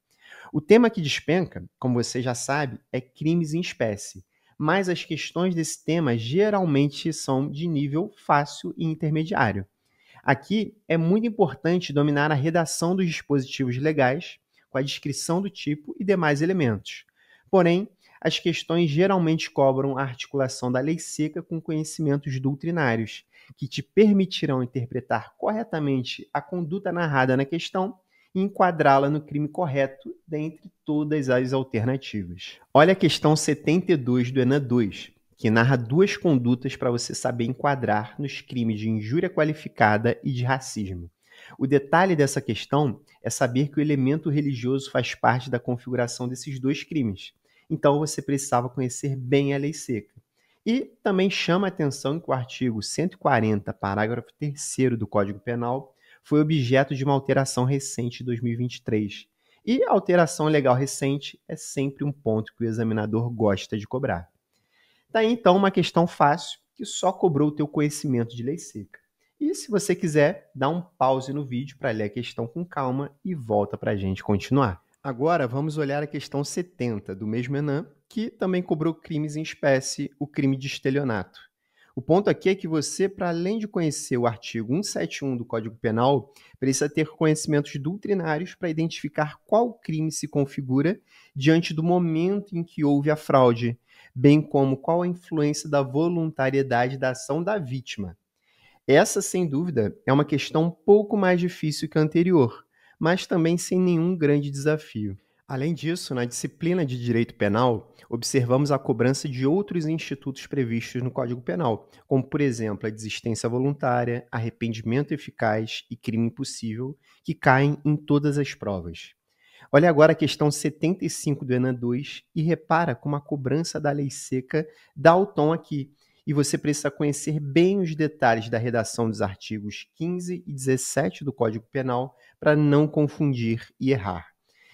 O tema que despenca, como você já sabe, é crimes em espécie, mas as questões desse tema geralmente são de nível fácil e intermediário. Aqui é muito importante dominar a redação dos dispositivos legais, com a descrição do tipo e demais elementos. Porém, as questões geralmente cobram a articulação da lei seca com conhecimentos doutrinários, que te permitirão interpretar corretamente a conduta narrada na questão e enquadrá-la no crime correto dentre todas as alternativas. Olha a questão 72 do ENAM 2, que narra 2 condutas para você saber enquadrar nos crimes de injúria qualificada e de racismo. O detalhe dessa questão é saber que o elemento religioso faz parte da configuração desses 2 crimes. Então você precisava conhecer bem a lei seca. E também chama a atenção que o artigo 140, parágrafo 3º do Código Penal, foi objeto de uma alteração recente de 2023. E a alteração legal recente é sempre um ponto que o examinador gosta de cobrar. Daí então uma questão fácil que só cobrou o teu conhecimento de lei seca. E se você quiser, dá um pause no vídeo para ler a questão com calma e volta para a gente continuar. Agora vamos olhar a questão 70 do mesmo Enem, que também cobrou crimes em espécie, o crime de estelionato. O ponto aqui é que você, para além de conhecer o artigo 171 do Código Penal, precisa ter conhecimentos doutrinários para identificar qual crime se configura diante do momento em que houve a fraude, bem como qual a influência da voluntariedade da ação da vítima. Essa, sem dúvida, é uma questão um pouco mais difícil que a anterior, mas também sem nenhum grande desafio. Além disso, na disciplina de Direito Penal, observamos a cobrança de outros institutos previstos no Código Penal, como, por exemplo, a desistência voluntária, arrependimento eficaz e crime impossível, que caem em todas as provas. Olha agora a questão 75 do Enem 2 e repara como a cobrança da lei seca dá o tom aqui, e você precisa conhecer bem os detalhes da redação dos artigos 15 e 17 do Código Penal para não confundir e errar.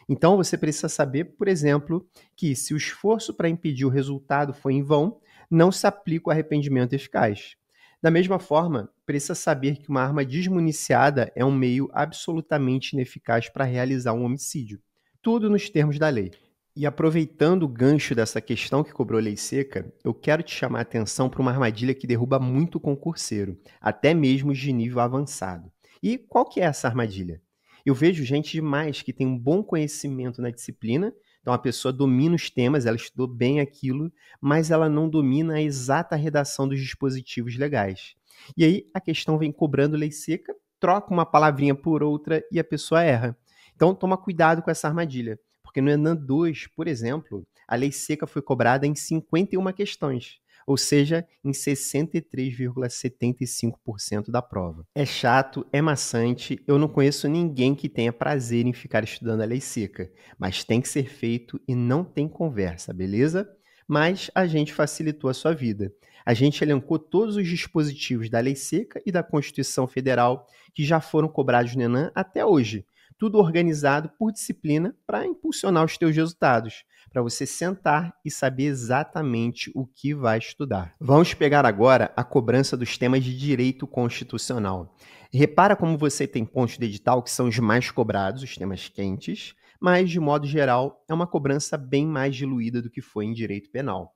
Então, você precisa saber, por exemplo, que se o esforço para impedir o resultado foi em vão, não se aplica o arrependimento eficaz. Da mesma forma, precisa saber que uma arma desmuniciada é um meio absolutamente ineficaz para realizar um homicídio. Tudo nos termos da lei. E aproveitando o gancho dessa questão que cobrou lei seca, eu quero te chamar a atenção para uma armadilha que derruba muito concurseiro, até mesmo os de nível avançado. E qual que é essa armadilha? Eu vejo gente demais que tem um bom conhecimento na disciplina, então a pessoa domina os temas, ela estudou bem aquilo, mas ela não domina a exata redação dos dispositivos legais. E aí a questão vem cobrando lei seca, troca uma palavrinha por outra e a pessoa erra. Então toma cuidado com essa armadilha. Porque no Enem 2, por exemplo, a lei seca foi cobrada em 51 questões, ou seja, em 63,75% da prova. É chato, é maçante, eu não conheço ninguém que tenha prazer em ficar estudando a lei seca, mas tem que ser feito e não tem conversa, beleza? Mas a gente facilitou a sua vida. A gente elencou todos os dispositivos da lei seca e da Constituição Federal que já foram cobrados no Enem até hoje. Tudo organizado por disciplina para impulsionar os teus resultados, para você sentar e saber exatamente o que vai estudar. Vamos pegar agora a cobrança dos temas de direito constitucional. Repara como você tem pontos de edital que são os mais cobrados, os temas quentes, mas, de modo geral, é uma cobrança bem mais diluída do que foi em direito penal.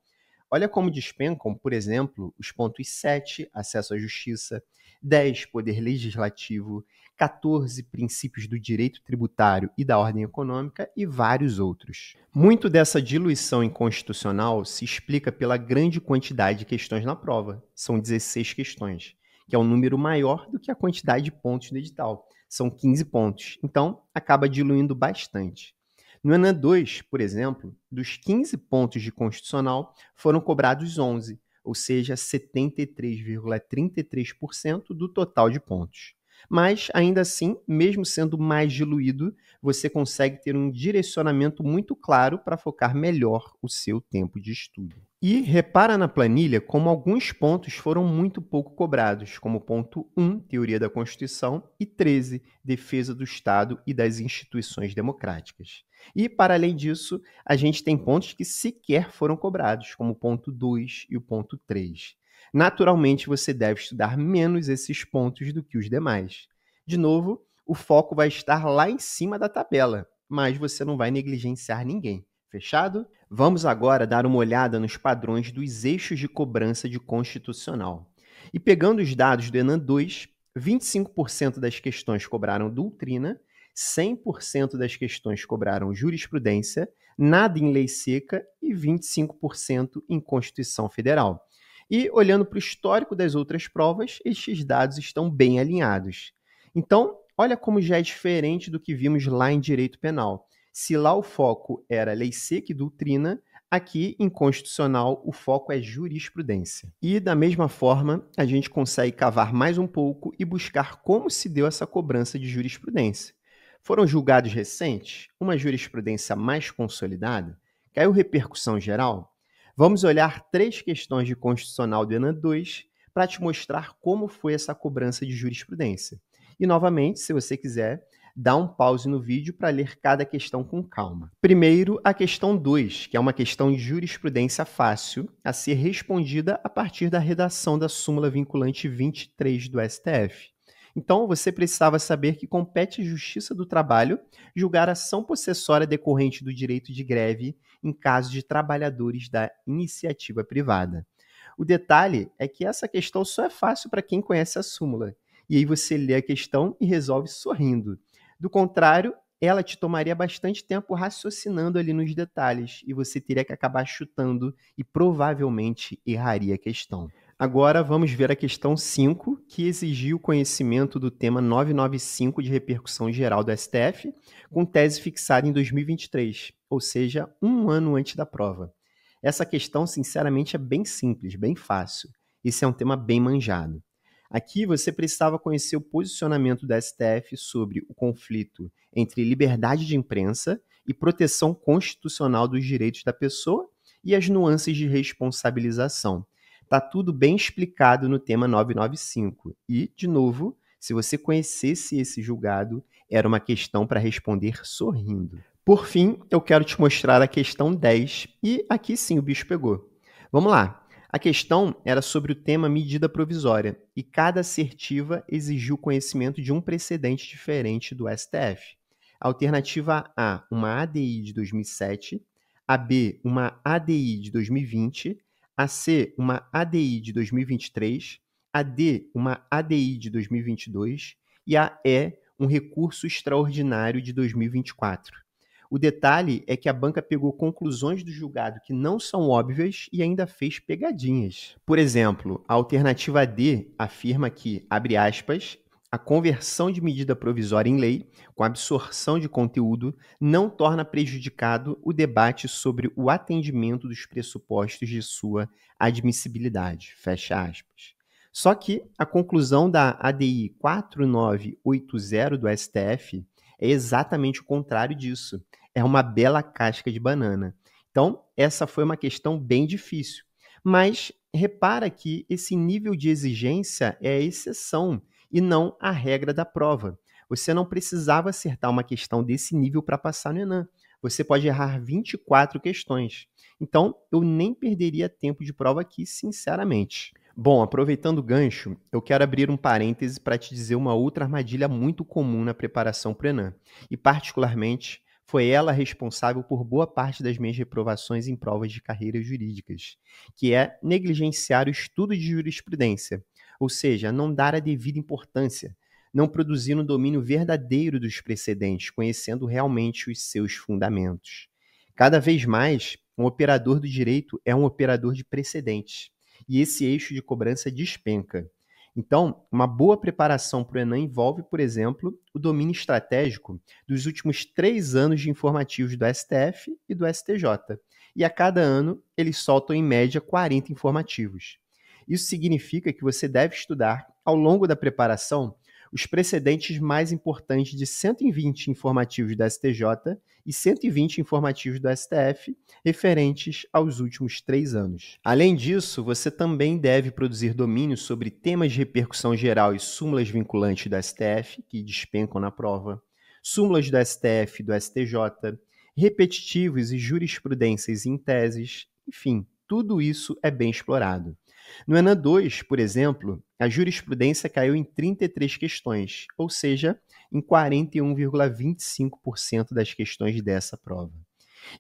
Olha como despencam, por exemplo, os pontos 7, acesso à justiça, 10, poder legislativo, 14, princípios do direito tributário e da ordem econômica e vários outros. Muito dessa diluição inconstitucional se explica pela grande quantidade de questões na prova. São 16 questões, que é um número maior do que a quantidade de pontos do edital. São 15 pontos, então acaba diluindo bastante. No Enem 2, por exemplo, dos 15 pontos de constitucional, foram cobrados 11, ou seja, 73,33% do total de pontos. Mas, ainda assim, mesmo sendo mais diluído, você consegue ter um direcionamento muito claro para focar melhor o seu tempo de estudo. E repara na planilha como alguns pontos foram muito pouco cobrados, como ponto 1, Teoria da Constituição, e 13, Defesa do Estado e das Instituições Democráticas. E, para além disso, a gente tem pontos que sequer foram cobrados, como o ponto 2 e o ponto 3. Naturalmente, você deve estudar menos esses pontos do que os demais. De novo, o foco vai estar lá em cima da tabela, mas você não vai negligenciar ninguém. Fechado? Vamos agora dar uma olhada nos padrões dos eixos de cobrança de constitucional. E pegando os dados do Enem 2, 25% das questões cobraram doutrina, 100% das questões cobraram jurisprudência, nada em lei seca e 25% em Constituição Federal. E, olhando para o histórico das outras provas, estes dados estão bem alinhados. Então, olha como já é diferente do que vimos lá em Direito Penal. Se lá o foco era lei seca e doutrina, aqui em Constitucional o foco é jurisprudência. E, da mesma forma, a gente consegue cavar mais um pouco e buscar como se deu essa cobrança de jurisprudência. Foram julgados recentes? Uma jurisprudência mais consolidada? Caiu repercussão geral? Vamos olhar 3 questões de constitucional do Enem 2 para te mostrar como foi essa cobrança de jurisprudência. E, novamente, se você quiser, dá um pause no vídeo para ler cada questão com calma. Primeiro, a questão 2, que é uma questão de jurisprudência fácil a ser respondida a partir da redação da súmula vinculante 23 do STF. Então, você precisava saber que compete à Justiça do Trabalho julgar ação possessória decorrente do direito de greve em caso de trabalhadores da iniciativa privada. O detalhe é que essa questão só é fácil para quem conhece a súmula. E aí você lê a questão e resolve sorrindo. Do contrário, ela te tomaria bastante tempo raciocinando ali nos detalhes e você teria que acabar chutando e provavelmente erraria a questão. Agora vamos ver a questão 5, que exigiu conhecimento do tema 995 de repercussão geral do STF, com tese fixada em 2023, ou seja, um ano antes da prova. Essa questão, sinceramente, é bem simples, bem fácil. Esse é um tema bem manjado. Aqui você precisava conhecer o posicionamento da STF sobre o conflito entre liberdade de imprensa e proteção constitucional dos direitos da pessoa e as nuances de responsabilização. Está tudo bem explicado no tema 995. E, de novo, se você conhecesse esse julgado, era uma questão para responder sorrindo. Por fim, eu quero te mostrar a questão 10 e aqui sim o bicho pegou. Vamos lá. A questão era sobre o tema medida provisória e cada assertiva exigiu conhecimento de um precedente diferente do STF. A alternativa A, uma ADI de 2007, a B, uma ADI de 2020, a C, uma ADI de 2023, a D, uma ADI de 2022 e a E, um recurso extraordinário de 2024. O detalhe é que a banca pegou conclusões do julgado que não são óbvias e ainda fez pegadinhas. Por exemplo, a alternativa D afirma que, abre aspas, a conversão de medida provisória em lei, com absorção de conteúdo, não torna prejudicado o debate sobre o atendimento dos pressupostos de sua admissibilidade. Fecha aspas. Só que a conclusão da ADI 4980 do STF é exatamente o contrário disso. É uma bela casca de banana. Então, essa foi uma questão bem difícil. Mas repara que esse nível de exigência é a exceção e não a regra da prova. Você não precisava acertar uma questão desse nível para passar no Enem. Você pode errar 24 questões. Então, eu nem perderia tempo de prova aqui, sinceramente. Bom, aproveitando o gancho, eu quero abrir um parêntese para te dizer uma outra armadilha muito comum na preparação para o Enem. E, particularmente, foi ela responsável por boa parte das minhas reprovações em provas de carreiras jurídicas, que é negligenciar o estudo de jurisprudência, ou seja, não dar a devida importância, não produzir um domínio verdadeiro dos precedentes, conhecendo realmente os seus fundamentos. Cada vez mais, um operador do direito é um operador de precedentes, e esse eixo de cobrança despenca. Então, uma boa preparação para o Enem envolve, por exemplo, o domínio estratégico dos últimos 3 anos de informativos do STF e do STJ. E a cada ano, eles soltam em média 40 informativos. Isso significa que você deve estudar, ao longo da preparação, os precedentes mais importantes de 120 informativos do STJ e 120 informativos do STF, referentes aos últimos 3 anos. Além disso, você também deve produzir domínio sobre temas de repercussão geral e súmulas vinculantes do STF, que despencam na prova, súmulas do STF e do STJ, repetitivos e jurisprudências em teses, enfim, tudo isso é bem explorado. No Enem 2, por exemplo, a jurisprudência caiu em 33 questões, ou seja, em 41,25% das questões dessa prova.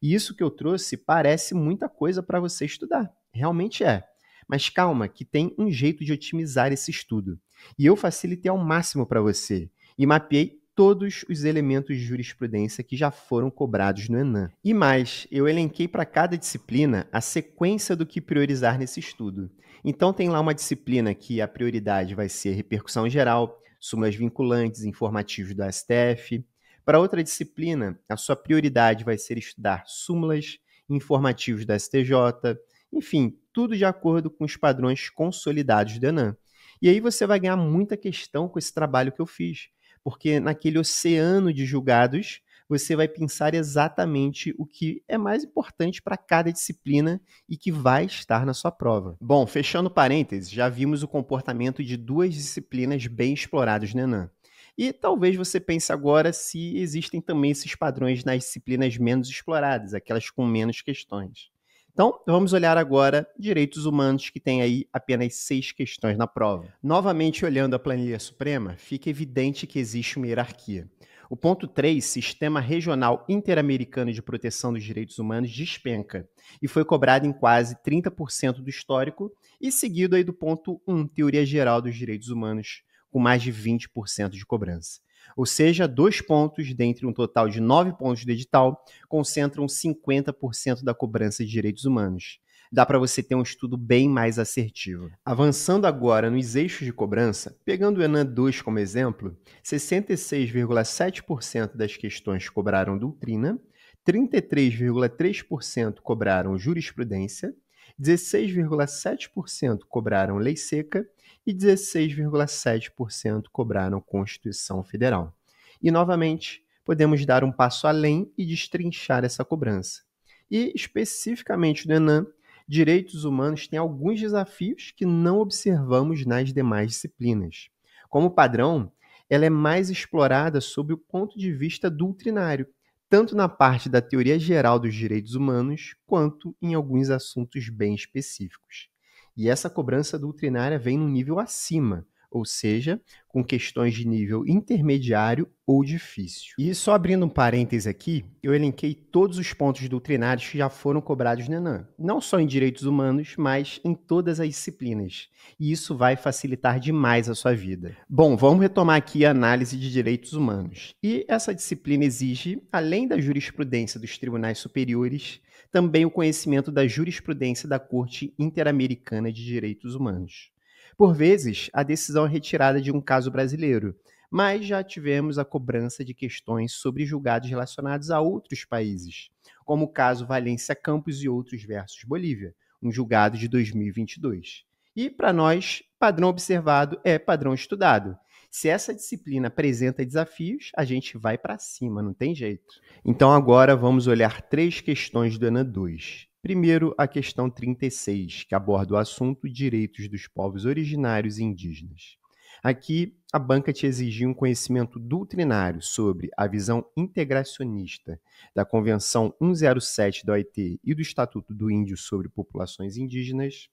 E isso que eu trouxe parece muita coisa para você estudar, realmente é. Mas calma, que tem um jeito de otimizar esse estudo. E eu facilitei ao máximo para você e mapeei todos os elementos de jurisprudência que já foram cobrados no Enem. E mais, eu elenquei para cada disciplina a sequência do que priorizar nesse estudo. Então tem lá uma disciplina que a prioridade vai ser repercussão geral, súmulas vinculantes, informativos do STF. Para outra disciplina, a sua prioridade vai ser estudar súmulas, informativos do STJ, enfim, tudo de acordo com os padrões consolidados do Enem. E aí você vai ganhar muita questão com esse trabalho que eu fiz, porque naquele oceano de julgados, você vai pensar exatamente o que é mais importante para cada disciplina e que vai estar na sua prova. Bom, fechando parênteses, já vimos o comportamento de 2 disciplinas bem exploradas no Enem. E talvez você pense agora se existem também esses padrões nas disciplinas menos exploradas, aquelas com menos questões. Então, vamos olhar agora direitos humanos, que tem aí apenas 6 questões na prova. Novamente, olhando a planilha suprema, fica evidente que existe uma hierarquia. O ponto 3, Sistema Regional Interamericano de Proteção dos Direitos Humanos, despenca e foi cobrado em quase 30% do histórico e seguido aí do ponto 1, Teoria Geral dos Direitos Humanos, com mais de 20% de cobrança. Ou seja, 2 pontos dentre um total de 9 pontos do edital concentram 50% da cobrança de direitos humanos. Dá para você ter um estudo bem mais assertivo. Avançando agora nos eixos de cobrança, pegando o ENAM 2 como exemplo, 66,7% das questões cobraram doutrina, 33,3% cobraram jurisprudência, 16,7% cobraram lei seca e 16,7% cobraram Constituição Federal. E, novamente, podemos dar um passo além e destrinchar essa cobrança. E, especificamente no ENAM, direitos humanos têm alguns desafios que não observamos nas demais disciplinas. Como padrão, ela é mais explorada sob o ponto de vista doutrinário, tanto na parte da teoria geral dos direitos humanos, quanto em alguns assuntos bem específicos. E essa cobrança doutrinária vem num nível acima, ou seja, com questões de nível intermediário ou difícil. E só abrindo um parêntese aqui, eu elenquei todos os pontos doutrinários que já foram cobrados no ENAM, não só em direitos humanos, mas em todas as disciplinas. E isso vai facilitar demais a sua vida. Bom, vamos retomar aqui a análise de direitos humanos. E essa disciplina exige, além da jurisprudência dos tribunais superiores, também o conhecimento da jurisprudência da Corte Interamericana de Direitos Humanos. Por vezes, a decisão é retirada de um caso brasileiro, mas já tivemos a cobrança de questões sobre julgados relacionados a outros países, como o caso Valência Campos e outros versus Bolívia, um julgado de 2022. E, para nós, padrão observado é padrão estudado. Se essa disciplina apresenta desafios, a gente vai para cima, não tem jeito. Então agora vamos olhar 3 questões do ENAM 2. Primeiro, a questão 36, que aborda o assunto Direitos dos Povos Originários e Indígenas. Aqui, a banca te exigiu um conhecimento doutrinário sobre a visão integracionista da Convenção 107 da OIT e do Estatuto do Índio sobre Populações Indígenas.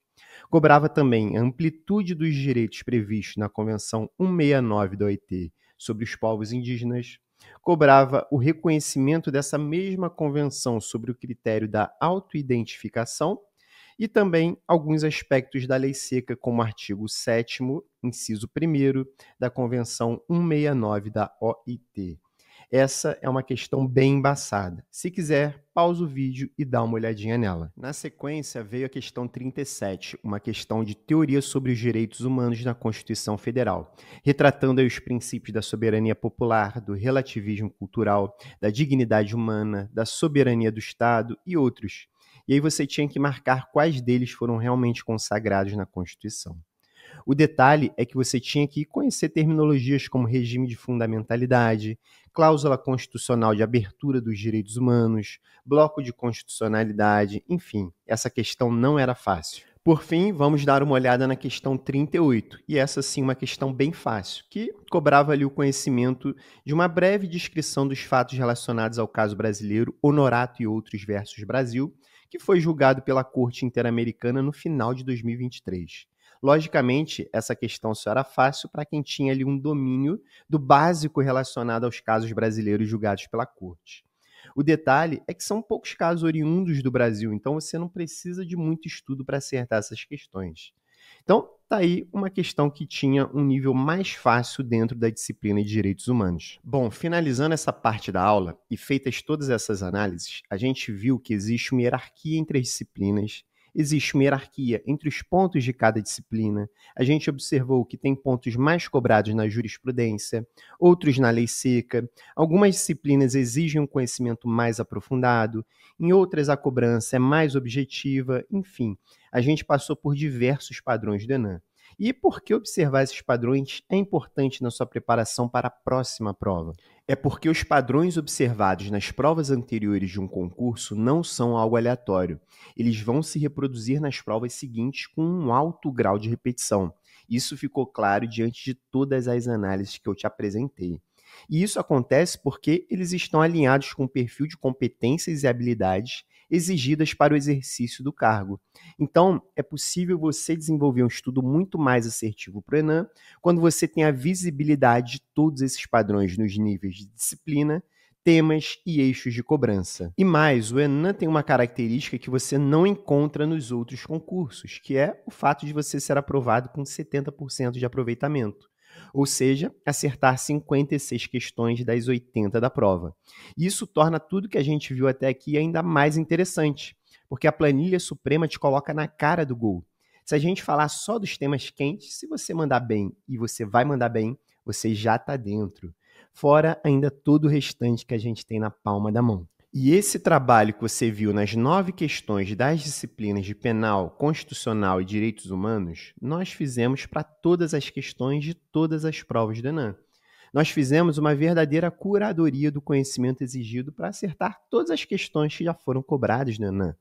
Cobrava também a amplitude dos direitos previstos na Convenção 169 da OIT sobre os povos indígenas. Cobrava o reconhecimento dessa mesma convenção sobre o critério da autoidentificação e também alguns aspectos da lei seca, como o artigo 7º, inciso 1º, da Convenção 169 da OIT. Essa é uma questão bem embaçada. Se quiser, pausa o vídeo e dá uma olhadinha nela. Na sequência, veio a questão 37, uma questão de teoria sobre os direitos humanos na Constituição Federal, retratando aí os princípios da soberania popular, do relativismo cultural, da dignidade humana, da soberania do Estado e outros. E aí você tinha que marcar quais deles foram realmente consagrados na Constituição. O detalhe é que você tinha que conhecer terminologias como regime de fundamentalidade, cláusula constitucional de abertura dos direitos humanos, bloco de constitucionalidade, enfim, essa questão não era fácil. Por fim, vamos dar uma olhada na questão 38, e essa sim uma questão bem fácil, que cobrava ali o conhecimento de uma breve descrição dos fatos relacionados ao caso brasileiro Honorato e outros versus Brasil, que foi julgado pela Corte Interamericana no final de 2023. Logicamente, essa questão só era fácil para quem tinha ali um domínio do básico relacionado aos casos brasileiros julgados pela Corte. O detalhe é que são poucos casos oriundos do Brasil, então você não precisa de muito estudo para acertar essas questões. Então, está aí uma questão que tinha um nível mais fácil dentro da disciplina de Direitos Humanos. Bom, finalizando essa parte da aula e feitas todas essas análises, a gente viu que existe uma hierarquia entre as disciplinas. Existe uma hierarquia entre os pontos de cada disciplina. A gente observou que tem pontos mais cobrados na jurisprudência, outros na lei seca. Algumas disciplinas exigem um conhecimento mais aprofundado, em outras a cobrança é mais objetiva, enfim. A gente passou por diversos padrões do ENAM. E por que observar esses padrões é importante na sua preparação para a próxima prova? É porque os padrões observados nas provas anteriores de um concurso não são algo aleatório. Eles vão se reproduzir nas provas seguintes com um alto grau de repetição. Isso ficou claro diante de todas as análises que eu te apresentei. E isso acontece porque eles estão alinhados com o perfil de competências e habilidades exigidas para o exercício do cargo. Então, é possível você desenvolver um estudo muito mais assertivo para o Enem quando você tem a visibilidade de todos esses padrões nos níveis de disciplina, temas e eixos de cobrança. E mais, o Enem tem uma característica que você não encontra nos outros concursos, que é o fato de você ser aprovado com 70% de aproveitamento. Ou seja, acertar 56 questões das 80 da prova. Isso torna tudo que a gente viu até aqui ainda mais interessante, porque a planilha suprema te coloca na cara do gol. Se a gente falar só dos temas quentes, se você mandar bem, e você vai mandar bem, você já está dentro. Fora ainda todo o restante que a gente tem na palma da mão. E esse trabalho que você viu nas 9 questões das disciplinas de Penal, Constitucional e Direitos Humanos, nós fizemos para todas as questões de todas as provas do Enem. Nós fizemos uma verdadeira curadoria do conhecimento exigido para acertar todas as questões que já foram cobradas no Enem.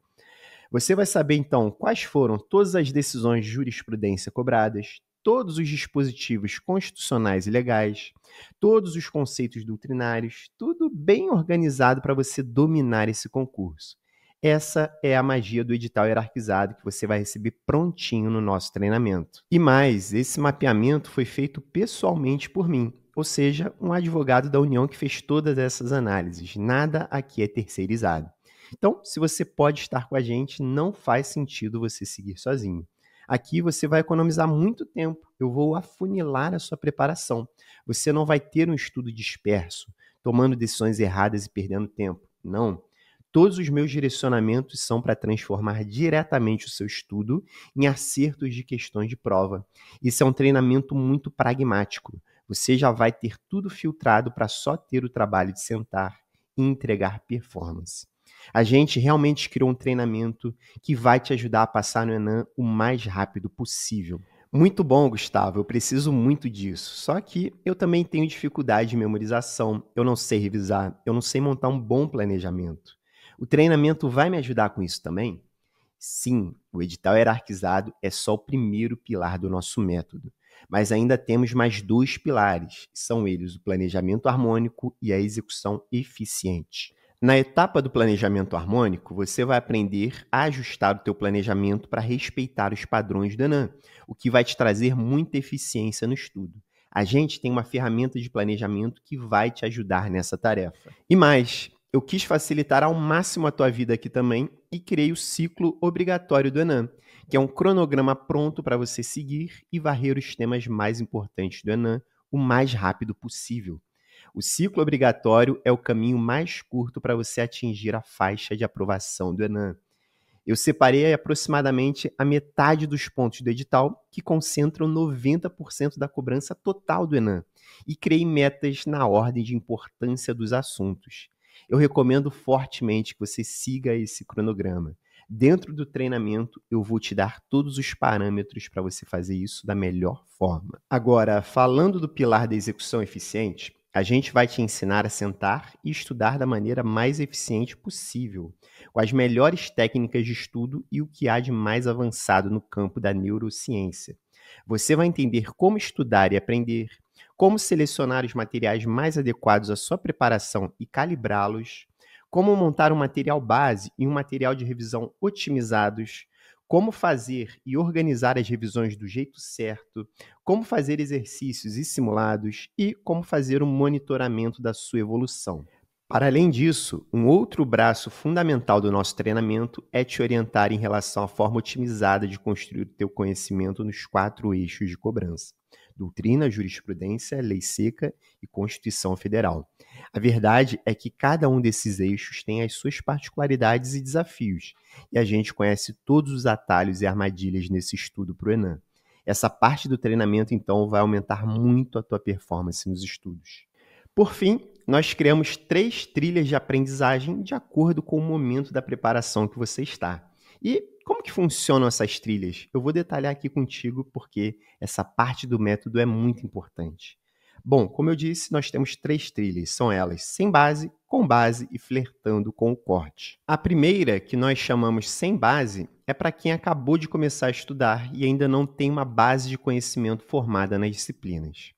Você vai saber, então, quais foram todas as decisões de jurisprudência cobradas, todos os dispositivos constitucionais e legais, todos os conceitos doutrinários, tudo bem organizado para você dominar esse concurso. Essa é a magia do edital hierarquizado que você vai receber prontinho no nosso treinamento. E mais, esse mapeamento foi feito pessoalmente por mim, ou seja, um advogado da União que fez todas essas análises. Nada aqui é terceirizado. Então, se você pode estar com a gente, não faz sentido você seguir sozinho. Aqui você vai economizar muito tempo. Eu vou afunilar a sua preparação. Você não vai ter um estudo disperso, tomando decisões erradas e perdendo tempo. Não. Todos os meus direcionamentos são para transformar diretamente o seu estudo em acertos de questões de prova. Isso é um treinamento muito pragmático. Você já vai ter tudo filtrado para só ter o trabalho de sentar e entregar performance. A gente realmente criou um treinamento que vai te ajudar a passar no Enem o mais rápido possível. Muito bom, Gustavo, eu preciso muito disso. Só que eu também tenho dificuldade de memorização, eu não sei revisar, eu não sei montar um bom planejamento. O treinamento vai me ajudar com isso também? Sim, o edital hierarquizado é só o primeiro pilar do nosso método. Mas ainda temos mais 2 pilares, são eles o planejamento harmônico e a execução eficiente. Na etapa do planejamento harmônico, você vai aprender a ajustar o teu planejamento para respeitar os padrões do Enem, o que vai te trazer muita eficiência no estudo. A gente tem uma ferramenta de planejamento que vai te ajudar nessa tarefa. E mais, eu quis facilitar ao máximo a tua vida aqui também e criei o ciclo obrigatório do Enem, que é um cronograma pronto para você seguir e varrer os temas mais importantes do Enem o mais rápido possível. O ciclo obrigatório é o caminho mais curto para você atingir a faixa de aprovação do Enem. Eu separei aproximadamente a metade dos pontos do edital, que concentram 90% da cobrança total do Enem, e criei metas na ordem de importância dos assuntos. Eu recomendo fortemente que você siga esse cronograma. Dentro do treinamento, eu vou te dar todos os parâmetros para você fazer isso da melhor forma. Agora, falando do pilar da execução eficiente, a gente vai te ensinar a sentar e estudar da maneira mais eficiente possível, com as melhores técnicas de estudo e o que há de mais avançado no campo da neurociência. Você vai entender como estudar e aprender, como selecionar os materiais mais adequados à sua preparação e calibrá-los, como montar um material base e um material de revisão otimizados, como fazer e organizar as revisões do jeito certo, como fazer exercícios e simulados e como fazer um monitoramento da sua evolução. Para além disso, um outro braço fundamental do nosso treinamento é te orientar em relação à forma otimizada de construir o teu conhecimento nos 4 eixos de cobrança: doutrina, jurisprudência, lei seca e Constituição Federal. A verdade é que cada um desses eixos tem as suas particularidades e desafios, e a gente conhece todos os atalhos e armadilhas nesse estudo para o Enem. Essa parte do treinamento, então, vai aumentar muito a tua performance nos estudos. Por fim, nós criamos 3 trilhas de aprendizagem de acordo com o momento da preparação que você está. E como como que funcionam essas trilhas? Eu vou detalhar aqui contigo porque essa parte do método é muito importante. Bom, como eu disse, nós temos 3 trilhas, são elas sem base, com base e flertando com o corte. A primeira, que nós chamamos sem base, é para quem acabou de começar a estudar e ainda não tem uma base de conhecimento formada nas disciplinas.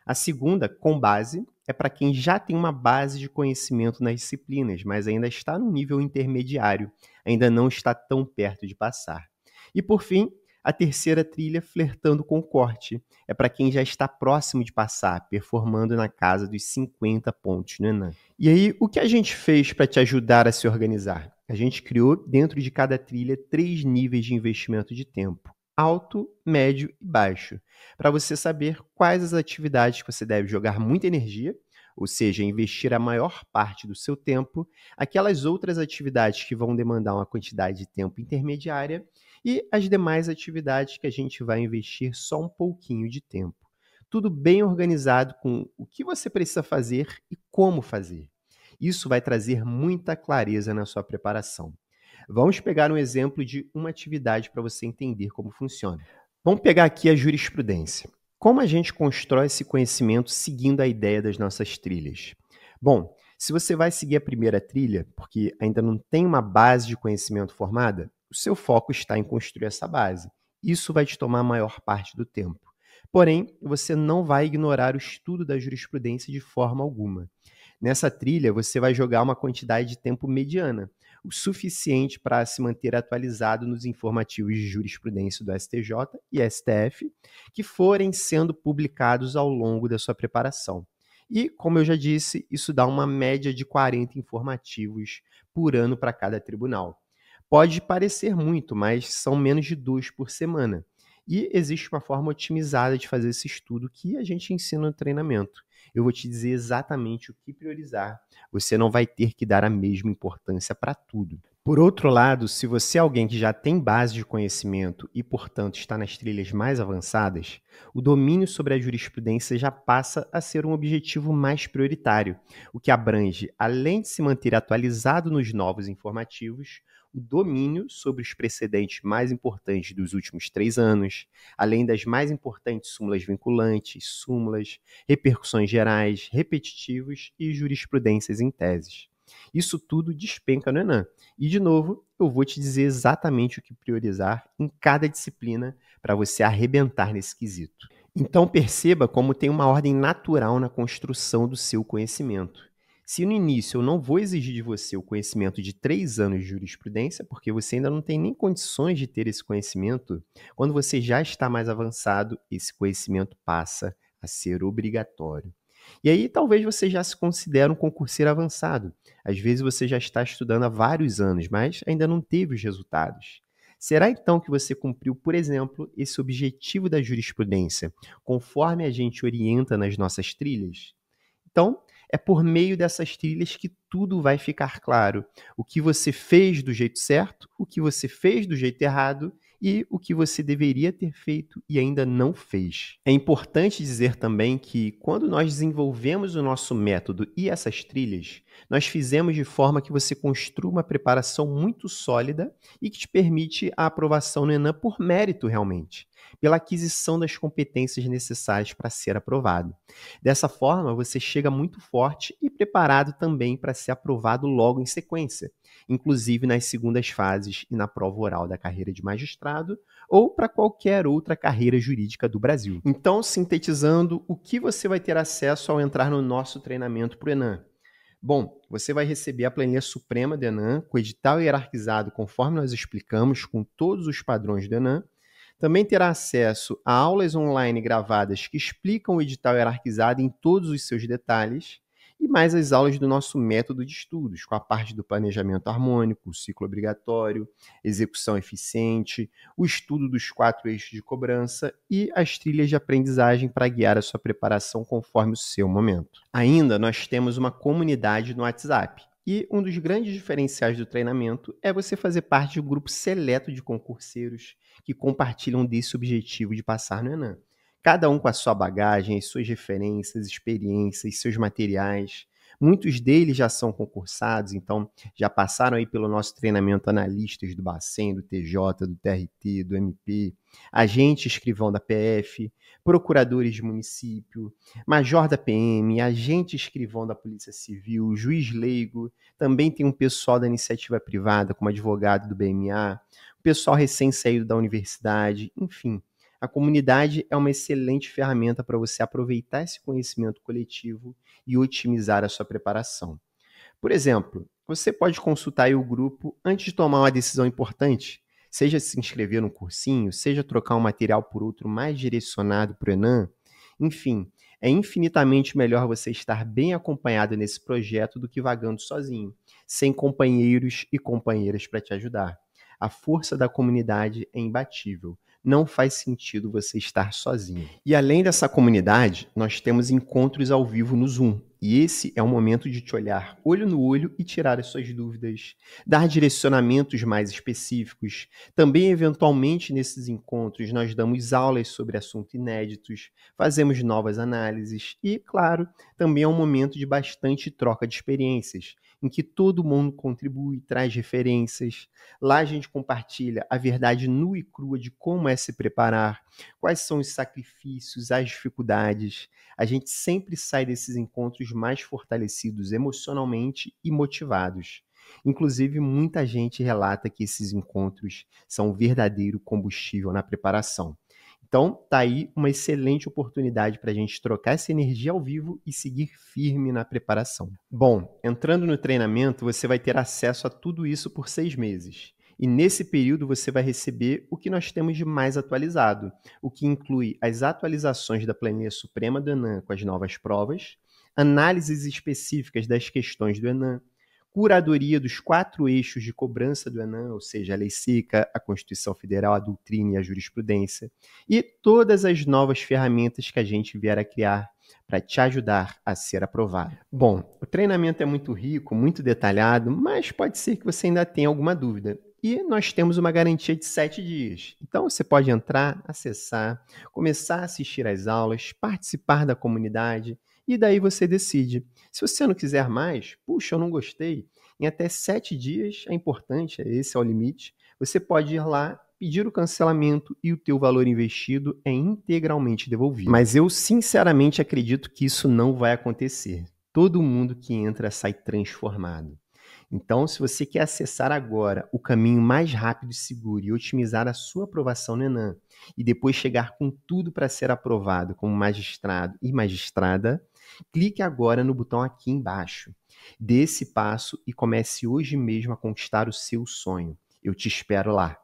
A segunda, com base, é para quem já tem uma base de conhecimento nas disciplinas, mas ainda está no nível intermediário, ainda não está tão perto de passar. E por fim, a terceira trilha, flertando com o corte, é para quem já está próximo de passar, performando na casa dos 50 pontos no Enem. E aí, o que a gente fez para te ajudar a se organizar? A gente criou, dentro de cada trilha, 3 níveis de investimento de tempo: alto, médio e baixo, para você saber quais as atividades que você deve jogar muita energia, ou seja, investir a maior parte do seu tempo, aquelas outras atividades que vão demandar uma quantidade de tempo intermediária e as demais atividades que a gente vai investir só um pouquinho de tempo. Tudo bem organizado com o que você precisa fazer e como fazer. Isso vai trazer muita clareza na sua preparação. Vamos pegar um exemplo de uma atividade para você entender como funciona. Vamos pegar aqui a jurisprudência. Como a gente constrói esse conhecimento seguindo a ideia das nossas trilhas? Bom, se você vai seguir a primeira trilha, porque ainda não tem uma base de conhecimento formada, o seu foco está em construir essa base. Isso vai te tomar a maior parte do tempo. Porém, você não vai ignorar o estudo da jurisprudência de forma alguma. Nessa trilha, você vai jogar uma quantidade de tempo mediana, o suficiente para se manter atualizado nos informativos de jurisprudência do STJ e STF, que forem sendo publicados ao longo da sua preparação. E, como eu já disse, isso dá uma média de 40 informativos por ano para cada tribunal. Pode parecer muito, mas são menos de 2 por semana. E existe uma forma otimizada de fazer esse estudo que a gente ensina no treinamento. Eu vou te dizer exatamente o que priorizar. Você não vai ter que dar a mesma importância para tudo. Por outro lado, se você é alguém que já tem base de conhecimento e, portanto, está nas trilhas mais avançadas, o domínio sobre a jurisprudência já passa a ser um objetivo mais prioritário, o que abrange, além de se manter atualizado nos novos informativos, o domínio sobre os precedentes mais importantes dos últimos 3 anos, além das mais importantes súmulas vinculantes, súmulas, repercussões gerais, repetitivos e jurisprudências em teses. Isso tudo despenca no Enem. E, de novo, eu vou te dizer exatamente o que priorizar em cada disciplina para você arrebentar nesse quesito. Então, perceba como tem uma ordem natural na construção do seu conhecimento. Se no início eu não vou exigir de você o conhecimento de 3 anos de jurisprudência, porque você ainda não tem nem condições de ter esse conhecimento, quando você já está mais avançado, esse conhecimento passa a ser obrigatório. E aí talvez você já se considere um concurseiro avançado. Às vezes você já está estudando há vários anos, mas ainda não teve os resultados. Será então que você cumpriu, por exemplo, esse objetivo da jurisprudência, conforme a gente orienta nas nossas trilhas? Então, é por meio dessas trilhas que tudo vai ficar claro. O que você fez do jeito certo, o que você fez do jeito errado e o que você deveria ter feito e ainda não fez. É importante dizer também que, quando nós desenvolvemos o nosso método e essas trilhas, nós fizemos de forma que você construa uma preparação muito sólida e que te permite a aprovação no Enem por mérito realmente, pela aquisição das competências necessárias para ser aprovado. Dessa forma, você chega muito forte e preparado também para ser aprovado logo em sequência, inclusive nas segundas fases e na prova oral da carreira de magistrado ou para qualquer outra carreira jurídica do Brasil. Então, sintetizando, o que você vai ter acesso ao entrar no nosso treinamento para o Enem? Bom, você vai receber a planilha suprema do Enem, com o edital hierarquizado conforme nós explicamos, com todos os padrões do Enem. Também terá acesso a aulas online gravadas que explicam o edital hierarquizado em todos os seus detalhes e mais as aulas do nosso método de estudos, com a parte do planejamento harmônico, o ciclo obrigatório, execução eficiente, o estudo dos 4 eixos de cobrança e as trilhas de aprendizagem para guiar a sua preparação conforme o seu momento. Ainda nós temos uma comunidade no WhatsApp. E um dos grandes diferenciais do treinamento é você fazer parte de um grupo seleto de concurseiros que compartilham desse objetivo de passar no Enem. Cada um com a sua bagagem, as suas referências, experiências, seus materiais. Muitos deles já são concursados, então já passaram aí pelo nosso treinamento analistas do Bacen, do TJ, do TRT, do MP, agente escrivão da PF, procuradores de município, major da PM, agente escrivão da Polícia Civil, juiz leigo, também tem um pessoal da iniciativa privada, como advogado do BMA, pessoal recém-saído da universidade, enfim. A comunidade é uma excelente ferramenta para você aproveitar esse conhecimento coletivo e otimizar a sua preparação. Por exemplo, você pode consultar aí o grupo antes de tomar uma decisão importante, seja se inscrever num cursinho, seja trocar um material por outro mais direcionado para o Enem. Enfim, é infinitamente melhor você estar bem acompanhado nesse projeto do que vagando sozinho, sem companheiros e companheiras para te ajudar. A força da comunidade é imbatível. Não faz sentido você estar sozinho. E além dessa comunidade, nós temos encontros ao vivo no Zoom. E esse é o momento de te olhar olho no olho e tirar as suas dúvidas, dar direcionamentos mais específicos. Também, eventualmente, nesses encontros, nós damos aulas sobre assuntos inéditos, fazemos novas análises e, claro, também é um momento de bastante troca de experiências, em que todo mundo contribui, traz referências. Lá a gente compartilha a verdade nua e crua de como é se preparar, quais são os sacrifícios, as dificuldades. A gente sempre sai desses encontros mais fortalecidos emocionalmente e motivados. Inclusive, muita gente relata que esses encontros são um verdadeiro combustível na preparação. Então, tá aí uma excelente oportunidade para a gente trocar essa energia ao vivo e seguir firme na preparação. Bom, entrando no treinamento, você vai ter acesso a tudo isso por 6 meses. E nesse período você vai receber o que nós temos de mais atualizado, o que inclui as atualizações da planilha suprema do Enem com as novas provas, análises específicas das questões do Enem, curadoria dos 4 eixos de cobrança do Enem, ou seja, a Lei Seca, a Constituição Federal, a doutrina e a jurisprudência, e todas as novas ferramentas que a gente vier a criar para te ajudar a ser aprovado. Bom, o treinamento é muito rico, muito detalhado, mas pode ser que você ainda tenha alguma dúvida. E nós temos uma garantia de 7 dias. Então você pode entrar, acessar, começar a assistir às aulas, participar da comunidade e daí você decide. Se você não quiser mais, puxa, eu não gostei, em até 7 dias, é importante, esse é o limite, você pode ir lá, pedir o cancelamento e o teu valor investido é integralmente devolvido. Mas eu sinceramente acredito que isso não vai acontecer. Todo mundo que entra sai transformado. Então, se você quer acessar agora o caminho mais rápido e seguro e otimizar a sua aprovação no Enem e depois chegar com tudo para ser aprovado como magistrado e magistrada, clique agora no botão aqui embaixo. Dê esse passo e comece hoje mesmo a conquistar o seu sonho. Eu te espero lá.